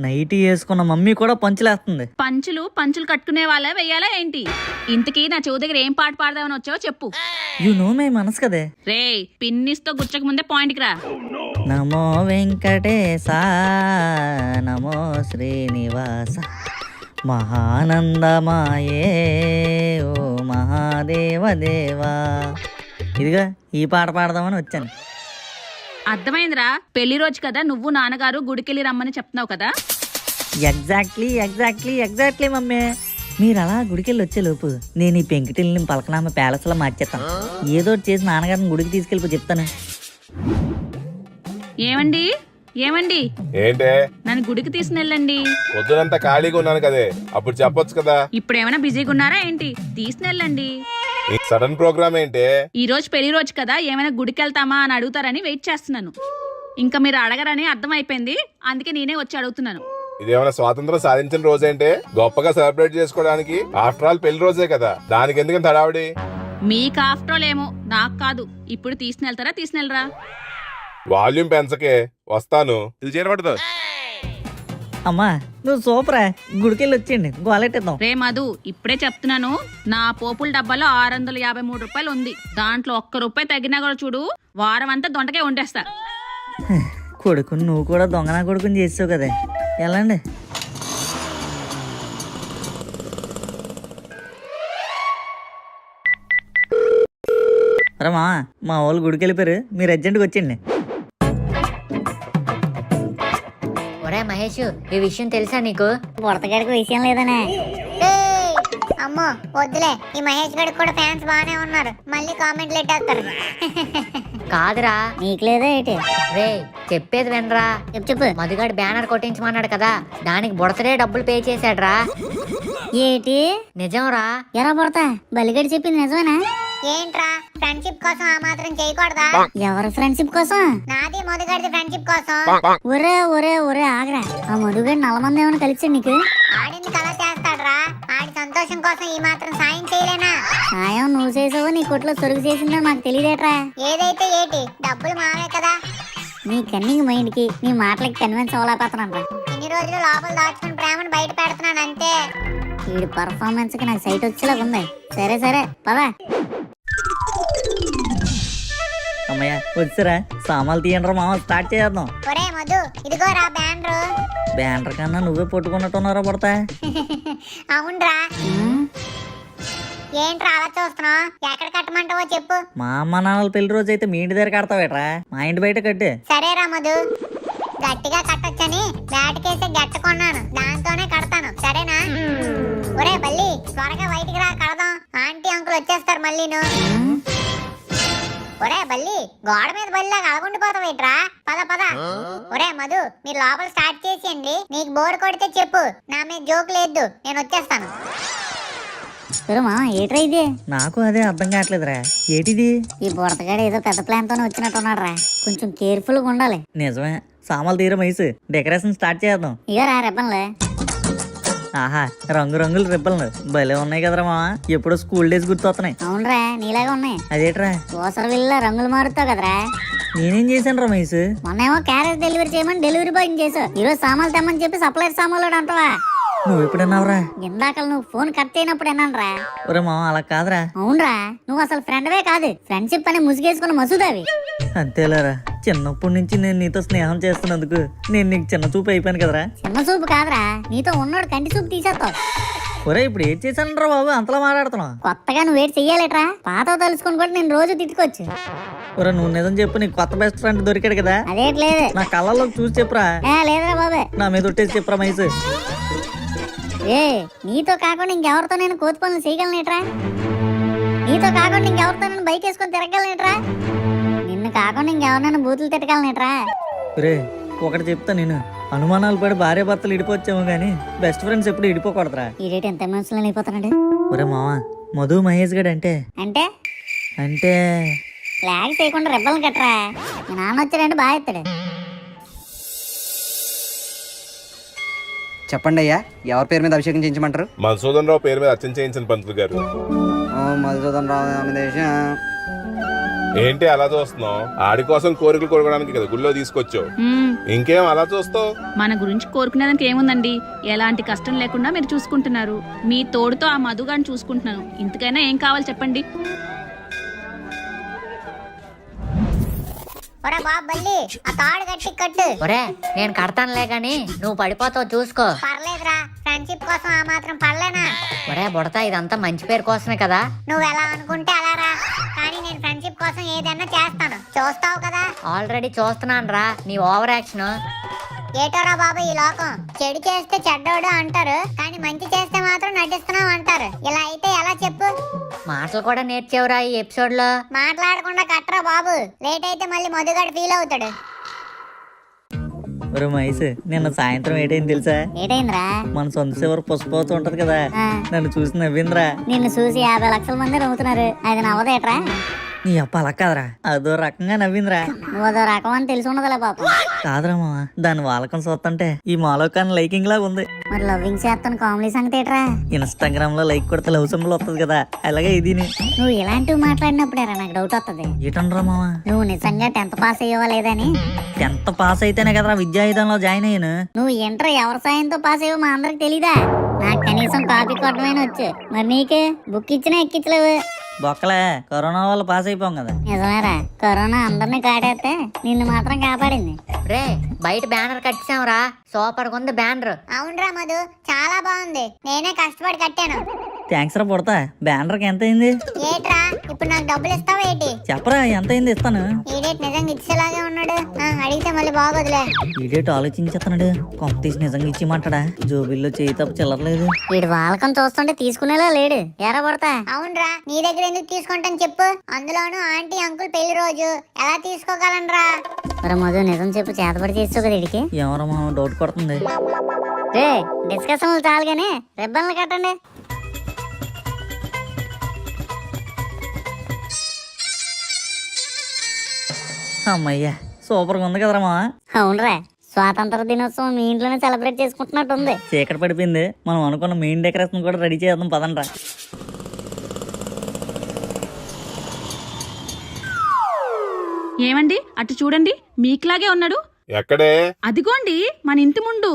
నైటీ వేసుకున్న మమ్మీ కూడా పంచులేస్తుంది. పంచులు కట్టుకునే వాళ్ళే వెయ్యాలా ఏంటి? ఇంతకీ నా చెవు దగ్గర ఏం పాట పాడదామని వచ్చావో చెప్పు. యు నో మై మనసు కదే. రే పిన్నిస్తో గుచ్చక ముందే పాయింట్కి రా. నమో వెంకటేశ నమో శ్రీనివాస మహానందమాయే ఓ మహాదేవదేవా. ఇదిగా ఈ పాట పాడదామని వచ్చాను. అర్థమైందిరా, పెళ్లి రోజు కదా, నువ్వు నాన్నగారు గుడికెళ్ళి రమ్మని చెప్తున్నావు కదా. Exactly mummy. మీరు అలా గుడికెళ్ళి వచ్చే లోపు నేను ఈ పెంకిటిల్ని పలకనామ ప్యాలెస్ లో మార్చేస్తాను. ఏదో ఒకటి చేసి నాన్నగారిని గుడికి తీసుకెళ్ళిపో చెప్తాను. ఏమండి ఏమండి ఏంటే నన్ను గుడికి తీసుకెళ్ళండి. పొద్దునంతా ఖాళీగా ఉన్నాను కదే, అప్పుడు చెప్పొచ్చు కదా. ఇప్పుడు ఏమైనా బిజీగా ఉన్నారా ఏంటి? తీసుకెళ్ళండి. ఈ సడన్ ప్రోగ్రామ్ ఏంటే? ఈ రోజు పెళ్లి రోజు కదా, ఏమైనా గుడికి వెళ్తామా అని అడుగుతారని వెయిట్ చేస్తున్నాను. ఇంకా మీరు అడగరని అర్థమైపోయింది, అందుకే నేనే వచ్చి అడుగుతున్నాను. ఇదేమైనా స్వాతంత్రం సాధించిన రోజేంటే గొప్పగా సెలబ్రేట్ చేసుకోవడానికి? ఆఫ్టర్ ఆల్ పెళ్లి రోజే కదా, దానికి ఎందుకంత హడావిడి? మీకు ఆఫ్టర్ ఆల్ ఏమో, నాకు కాదు. ఇప్పుడు తీసుకెళ్తారా తీసుకెళ్ళరా? వాల్యూమ్ పెంచకే, వస్తాను. ఇది చేరబడదు. అమ్మా నువ్వు సూపరా, గుడికెళ్ళి వచ్చేయండి, గోలెట్టిద్దాం. రే మధు, ఇప్పుడే చెప్తున్నాను, నా పోపుల డబ్బాలో 653 రూపాయలు ఉంది. దాంట్లో ₹1 తగ్గినా కూడా చూడు, వారం అంతా దొండకే వండేస్తా. కొడుకుని నువ్వు కూడా దొంగనా కొడుకుని చేసావు కదా, ఎలాండి? అరే మా వాళ్ళు గుడికి వెళ్ళిపోయారు, మీరు అర్జెంట్గా వచ్చేయండి. ఒరే మహేష్, ఈ విషయం తెలుసా నీకు? బుడతగాడికి విషయం లేదనే. అమ్మో వద్దులే, ఈ మహేష్ గడికి కూడా ఫ్యాన్స్ బాగానే ఉన్నారు, మళ్ళీ కామెంట్లు ఎట్టేస్తారు. కాదురా, నీకు లేదా ఏంటి? రే చెప్పేది వినరా. చెప్పు. మధుగాడు బ్యానర్ కొట్టించమన్నాడు కదా, దానికి బుడతడే డబ్బులు పే చేశాడ్రా. ఏంటి? నిజంరా. ఎరా బుడతా, బలిగడి చెప్పింది నిజమేనా? ఏంట్రా, ఫ్రెండ్షిప్ కోసం ఆ మాత్రం చేయకూడదా? ఎవరి ఫ్రెండ్షిప్ కోసం? నాది మొదగడిది ఫ్రెండ్షిప్ కోసం. ఒరే ఒరే ఒరే ఆగరా, ఆ మధుగడి 4 మంది ఏమైనా కలిసాడు నీకు? ఆడింది కళ చేస్తాడ్రా, ఆడి సంతోషం కోసం ఈ మాత్రం సాయం చేయలేనా? సాయం నువ్వు చేసావు, నీ కొట్లో సొరుగు చేసిందని మాకు తెలియదేట్రా. ఏదైతే ఏటి, డబ్బులు మావే కదా. నీ కన్నింగ్ మైండ్ కి నీ మాటలకి కన్విన్స్ అవ్వలేకపోతున్నాను. ఇన్ని రోజులు లోపల దాచుకుని ప్రేమను బయట పెడుతున్నాను అంతే. వీడి పర్ఫార్మెన్స్ కి నాకు సైట్ వచ్చేలాగా ఉంది. సరే సరే పద. అమ్మయ్య వచ్చారా, సామాన్లు తీయండి మామ, స్టార్ట్ చేద్దాం. ఒరే మధు, ఇదిగోరా బ్యానరు. బ్యానర్ కన్నా నువ్వే పట్టుకున్నట్టున్నారా పడతా? అవునరా. ఏంట్రా అలా చూస్తున్నావు? ఎక్కడ కట్టమంటావో చెప్పు. మా అమ్మ నాన్నల పెళ్లి రోజు అయితే మీ ఇంటి దగ్గర కడతావేట్రా, మా ఇంటి బయట కట్టు. సరేరా మధు, గట్టిగా కట్టొచ్చని బ్యాట్కేసే గట్ట కొన్నాను, దాంతోనే కడతాను, సరేనా? ఒరే బల్లి, త్వరగా బయటికి రా, కడదాం. ఆంటీ అంకుల్ వచ్చేస్తారు మళ్ళీను. ఒరే బల్లి, గోడ మీద బల్లిలాగా అలగుండిపోతావేట్రా, పద పద. ఒరే మధు, మీరు లోపల స్టార్ట్ చేసేయండి. నీకు బోర్ కొడితే చెప్పు, నా మీద జోక్ లేదు, నేను వచ్చేస్తాను. మా ఏట్రా ఇది? నాకు అదే అర్థం కావట్లేదురా, ఏటిది? ఈ బుడతగాడు ఏదో పెద్ద ప్లాన్ తోనే వచ్చినట్టున్నాడు రా, కొంచెం కేర్ఫుల్ గా ఉండాలి. నిజమే, సామాన్లు తీర మైసు, డెకరేషన్ స్టార్ట్ చేద్దాం. ఇక రా రెప్పన్లే. ఆహా, రంగురంగుల రిబ్బన్లు భలే ఉన్నాయి కదరా మామ, ఎప్పుడో స్కూల్ డేస్ గుర్తొస్తున్నాయి. అవునరా, నీలాగా ఉన్నాయి. అదేట్రా, ఓసర వెళ్ళ రంగులు మారుతావు కదరా. నేనేం చేశాను రా మైసు? మొన్నేమో క్యారేజ్ డెలివరీ చేయమని డెలివరీ బాయ్ చేసావు, ఈరోజు సామాన్లు తెమ్మని చెప్పి సప్లైర్ సామాన్లు అంటావా? నువ్వు ఎప్పుడన్నావురా? ఇందాక నువ్వు ఫోన్ కట్ చేయనప్పుడు విన్నాను రా. ఒరే మామ అలా కాదురా. అవునరా, నువ్వు అసలు ఫ్రెండ్వే కాదు, ఫ్రెండ్షిప్ అని ముసుగేసుకున్న మసూదావి. అంతేలేరా, చిన్నప్పటి నుంచి నేను నీతో స్నేహం చేస్తున్నందుకు నేను నీకు చిన్న చూపు అయిపోయాను కదరా. చిన్న చూపు కాదురా, నీతో ఉన్నోడు కంటి చూపు తీసేస్తావు. ఒరే ఇప్పుడు ఏం చేశాను బాబు, అంతలా మాట్లాడుతున్నావు? కొత్తగా నువ్వేటి చెయ్యాలేట్రా, పాత తలుసుకుని కూడా నేను రోజు తిట్టుకోవచ్చు. ఒరే నువ్వు నిజం చెప్పు, నీకు కొత్త బెస్ట్ ఫ్రెండ్ దొరికాడు కదా. అదేట్లేదు. నా కళ్ళలోకి చూసి చెప్పురా. లేదురా బాబే. నా మీద ఒట్టేసి చెప్పురా మైసు. నీతో కాకుండా ఇంకెవరితో నేను కోతి పనులు చేయగలనేట్రా? నీతో కాకుండా ఇంకెవరితో నేను బైక్ వేసుకొని తిరగలనేట్రా? నిన్ను కాకుండా ఇంకెవరినైనా బూతులు తిట్టగలనేట్రా? ఒరే ఒకటి చెప్తా, నేను అనుమానాలు పడి భార్య భర్తలు ఇడిపోవచ్చాము గానీ బెస్ట్ ఫ్రెండ్స్ ఎప్పుడు ఇడిపోకూడదురా. ఈ రేట్ ఎంత మనసులో అయిపోతున్నాడు. ఒరే మామ, మధు మహేష్ గడ్ అంటే అంటే అంటే ఫ్లాగ్ చేయకుండా రెబ్బలను కట్టరా. మీ నాన్న వచ్చాడంటే బాగా ఎత్తాడు. చెప్పండి అయ్యా, ఎవరి పేరు మీద అభిషేకం చేయించమంటారు? మధుసూదన్ రావు పేరు మీద అర్చన చేయించండి పంతులు గారు. మధుసూదన్ రావు నామదేశం. ఏంటి అలా చూస్తున్నావు? ఆడి కోసం కోరికలు కోరుకోవడానికి కదా గుళ్ళో తీసుకొచ్చావు, ఇంకేం అలా చూస్తావు? మన గురించి కోరుకునేదానికి ఏముందండి, ఎలాంటి కష్టం లేకుండా మీరు చూసుకుంటున్నారు. మీ తోడుతో ఆ మధుగాని చూసుకుంటున్నాను, ఇంతకైనా ఏం కావాలి చెప్పండి. ఒరే బాబు బల్లి, ఆ తాడు గట్టి కట్టు. ఒరే నేను కడతానులే గాని నువ్వు పడిపోతావు చూసుకో. పర్లేదురా, ఫ్రెండ్షిప్ కోసం ఆ మాత్రం పడలేనా? ఒరే బుడతా, ఇదంతా మంచి పేరు కోసమే కదా. నువ్వు ఎలా అనుకుంటే అలా రా, కానీ నేను ఫ్రెండ్షిప్ కోసం ఏదైనా చేస్తాను, చూస్తావు కదా. ఆల్రెడీ చూస్తున్నాను రా నీ ఓవర్ యాక్షన్. ఏటోరా బాబు ఈ లోకం, చెడు చేస్తే చెడ్డోడు అంటారు, కానీ మంచి చేస్తే మాత్రం మాత్రం నటిస్తున్నావు అంటారు. ఇలా అయితే ఎలా చెప్పు? మాటలు కూడా నేర్చేవరా ఈ ఎపిసోడ్ లో. మాట్లాడకుండా కట్టరా బాబు, లేట్ అయితే మళ్ళీ మధుగాడు ఫీల్ అవుతాడు. ఒరే మహేష్, నిన్న సాయంత్రం ఏటైంది తెలుసా? ఏటైందిరా? మన సొంత చివరి పుష్పవతి ఉంటది కదా, నన్ను చూసి నవ్విందిరా. నిన్ను చూసి 50 లక్షల మంది నవ్వుతున్నారు, అది నవ్వదేట్రా? నీ అప్ప అలా కాదరా, అదో రకంగా నవ్విందిరా. నువ్వు అదో రకం అని తెలిసి ఉండదులే పాపం. కాదురా మామ, దాని వాళ్ళకం చూస్తుంటే ఈ మాలోకాన్ని లైకింగ్ లాగా ఉంది. మరి లవ్వింగ్ చేస్తాను కామెడీ సంగతి ఏట్రా? ఇన్స్టాగ్రామ్ లో లైక్ కొడితే లవ్ సింబల్ వస్తుంది కదా, అలాగే ఇది. నువ్వు ఇలాంటివి మాట్లాడినప్పుడేరా నాకు డౌట్ వస్తుంది. ఏటనరా మామ? నువ్వు నిజంగా 10th పాస్ అయ్యవా లేదని. 10th పాస్ అయితేనే కదరా విద్యాయుధంలో జాయిన్ అయ్యాను. నువ్వు ఇంటర్ ఎవరి సాయంతో పాస్ అయ్యో మా అందరికి తెలీదా? నాకు కనీసం కాపీ కొట్టమైనా వచ్చు, మరి నీకే బుక్ ఇచ్చినా ఎక్కించలేవు. బొక్కలే, కరోనా వల్ల పాస్ అయిపోం కదా. నిజమేరా, కరోనా అందరినీ కాటేస్తే నిన్ను మాత్రం కాపాడింది. రే బయట బ్యానర్ కట్టించాంరా, సూపర్ గా ఉంది బ్యానర్. అవునరా మధు, చాలా బాగుంది. నేనే కష్టపడి కట్టాను. థ్యాంక్స్ రా పుడతా. బ్యానర్కి ఎంత అయింది? ఏట్రా, ఇప్పుడు నాకు డబ్బులు ఇస్తావా ఏంటి? చెప్పరా, ఎంత అయింది ఇస్తాను. ఈడేట్ నిజంగా ఇచ్చేలాగే ఉన్నాడు. అడిగితే మళ్ళీ బాగోదులే. ఈడేట్ ఆలోచించేస్తున్నాడు, కొంప తీసి నిజంగా ఇచ్చిమంటాడా? జోబిల్లో చేయి తప్ప చిల్లరలేదు. వీడి వాళ్ళకం చూస్తుంటే తీసుకునేలా లేడు. ఎరా పడతా? అవునరా, నీ దగ్గర ఎందుకు తీసుకుంటాను చెప్పు? అందులోను ఆంటీ అంకుల్ పెళ్లి రోజు ఎలా తీసుకోగలనరా? మరి మధు నిజం చెప్పు, చేతపడి చేస్తావు కదా వీడికి. ఎవరో మనం డౌట్ కొడుతుంది. రే డిస్కషన్లు చాలు గానీ రిబ్బన్లు కట్టండి. అమ్మయ్యా, సూపర్ గా ఉంది కదరా మా. అవునరా, స్వాతంత్ర దినోత్సవం మీ ఇంట్లోనే సెలబ్రేట్ చేసుకుంటున్నట్టుంది. చీకటి పడిపోయింది, మనం అనుకున్న మెయిన్ డెకరేషన్ కూడా రెడీ చేద్దాం పదండ్రా. ఏమండి అటు చూడండి, మీకులాగే ఉన్నాడు. ఎక్కడే? అదిగోండి మన ఇంటి ముందు.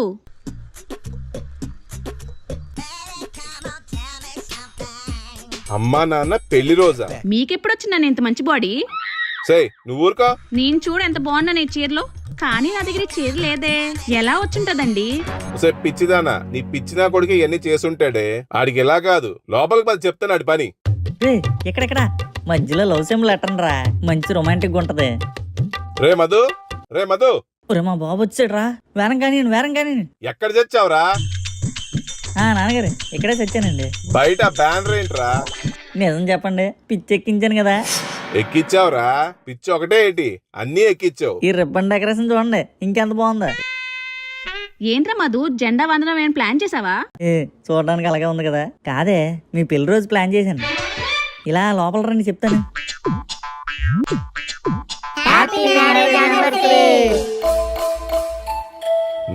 అమ్మా నాన్న పెళ్లి రోజా? మీకెప్పుడొచ్చిందని ఇంత మంచి బాడీ? సే నువ్వు ఊరుకో. నేను చూడు ఎంత బాగున్నా ఈ చీరలో, కానీ నా దగ్గర ఈ చీర లేదే. ఎలా వచ్చుంటదండి? సే పిచ్చిదానా, నీ పిచ్చినా కొడుకు ఇవన్నీ చేసుంటాడే. ఆడికి ఎలా కాదు, లోపలికి పది చెప్తాను ఆడి పని. రే ఎక్కడెక్కడ మధ్యలో లవ్ సింబల్ ఎట్టండ్రా, మంచి రొమాంటిక్ ఉంటది. రే మధు, రే మధు. ఒరే మా బాబు వచ్చాడు రా, వేరం కానీ. ఎక్కడ చచ్చావురా? నాన్నగారు ఇక్కడే చచ్చానండి. బయట బ్యానర్ ఏంట్రా? నిజం చెప్పండి, పిచ్చి ఎక్కించాను కదా. ఎక్కిచ్చావురా? పిచ్చి ఒకటే ఏంటి, అన్నీ ఎక్కిచ్చావు. ఈ రిబ్బన్ డెకరేషన్ చూడండి, ఇంకెంత బాగుందా. ఏంట్రా మధు, జెండా వందనం ఏమైనా ప్లాన్ చేసావా? చూడడానికి అలాగే ఉంది కదా. కాదే, మీ పెళ్లి రోజు ప్లాన్ చేశాను. ఇలా లోపల రండి చెప్తాను.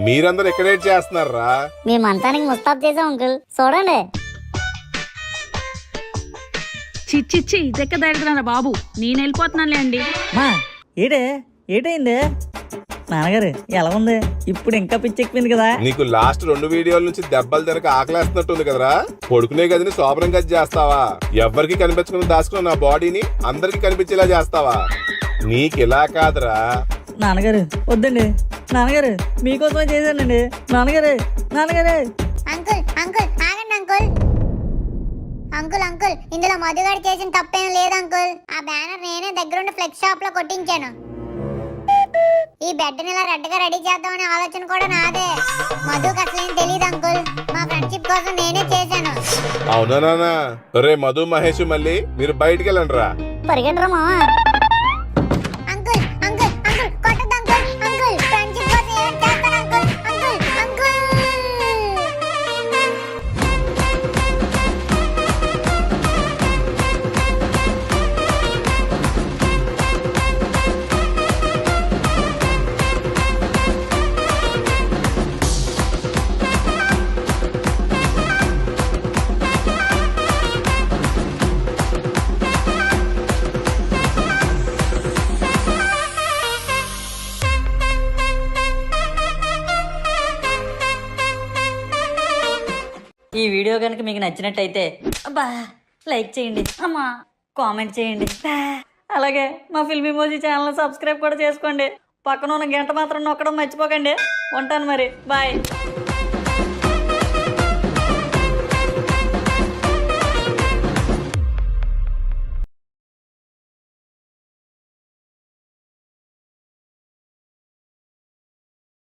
మీరందరూ ఎక్కడేట్ చేస్తున్నారా? మీ మంచానికి ముస్తాబ్ చేసాం అంకుల్, చూడండి. చిచ్చిచ్చి ఇదెక్క దరిద్రా బాబు, నేను వెళ్ళిపోతున్నానులే అండి. మా ఏటైంది నాన్నగారు, ఎలా ఉంది ఇప్పుడు? ఇంకా పిచ్చి ఎక్కింది కదా. నీకు లాస్ట్ 2 వీడియోల నుంచి దెబ్బలు తినక ఆకలేస్తున్నట్టుంది కదరా. పడుకునే గదిని శోభనం గది చేస్తావా? ఎవ్వరికి కనిపించకుండా దాచుకున్న నా బాడీని అందరికి కనిపించేలా చేస్తావా? నీకు ఇలా కాదురా. నాన్నగారు వద్దండి, నాన్నగారు మీకోసమే చేశానండి. నాన్నగారు అంకుల్ అంకుల్ ఆగండి అంకుల్. అంకుల్ ఇందులో మధుగాడు చేసిన తప్పేం లేదు అంకుల్. ఆ బ్యానర్ నేనే దగ్గరుండి ఫ్లెక్స్ షాప్ లో కొట్టించాను. ఈ బెడ్ ని ఇలా రెడ్ గా రెడీ చేద్దామనే ఆలోచన కూడా నాదే. మధుకి అసలేం తెలియదు అంకుల్, మా ఫ్రెండ్షిప్ కోసం నేనే చేశాను. అవునా నాన్న? రే మధు, మహేష్ మళ్ళీ మీరు బయటికి వెళ్ళండి రా. పరిగెట్టరా మావా. అంకుల్ కొట్టద్దు అంకుల్ ఫ్రెండ్షిప్ కోసం ఏం చేస్తాను అంకుల్. ఈ వీడియో కనుక మీకు నచ్చినట్టయితే లైక్ చేయండి, కామెంట్ చేయండి, అలాగే మా ఫిల్మ్ ఇమోజీ ఛానల్ సబ్స్క్రైబ్ కూడా చేసుకోండి. పక్కన ఉన్న గంట మాత్రం నొక్కడం మర్చిపోకండి. ఉంటాను మరి, బాయ్.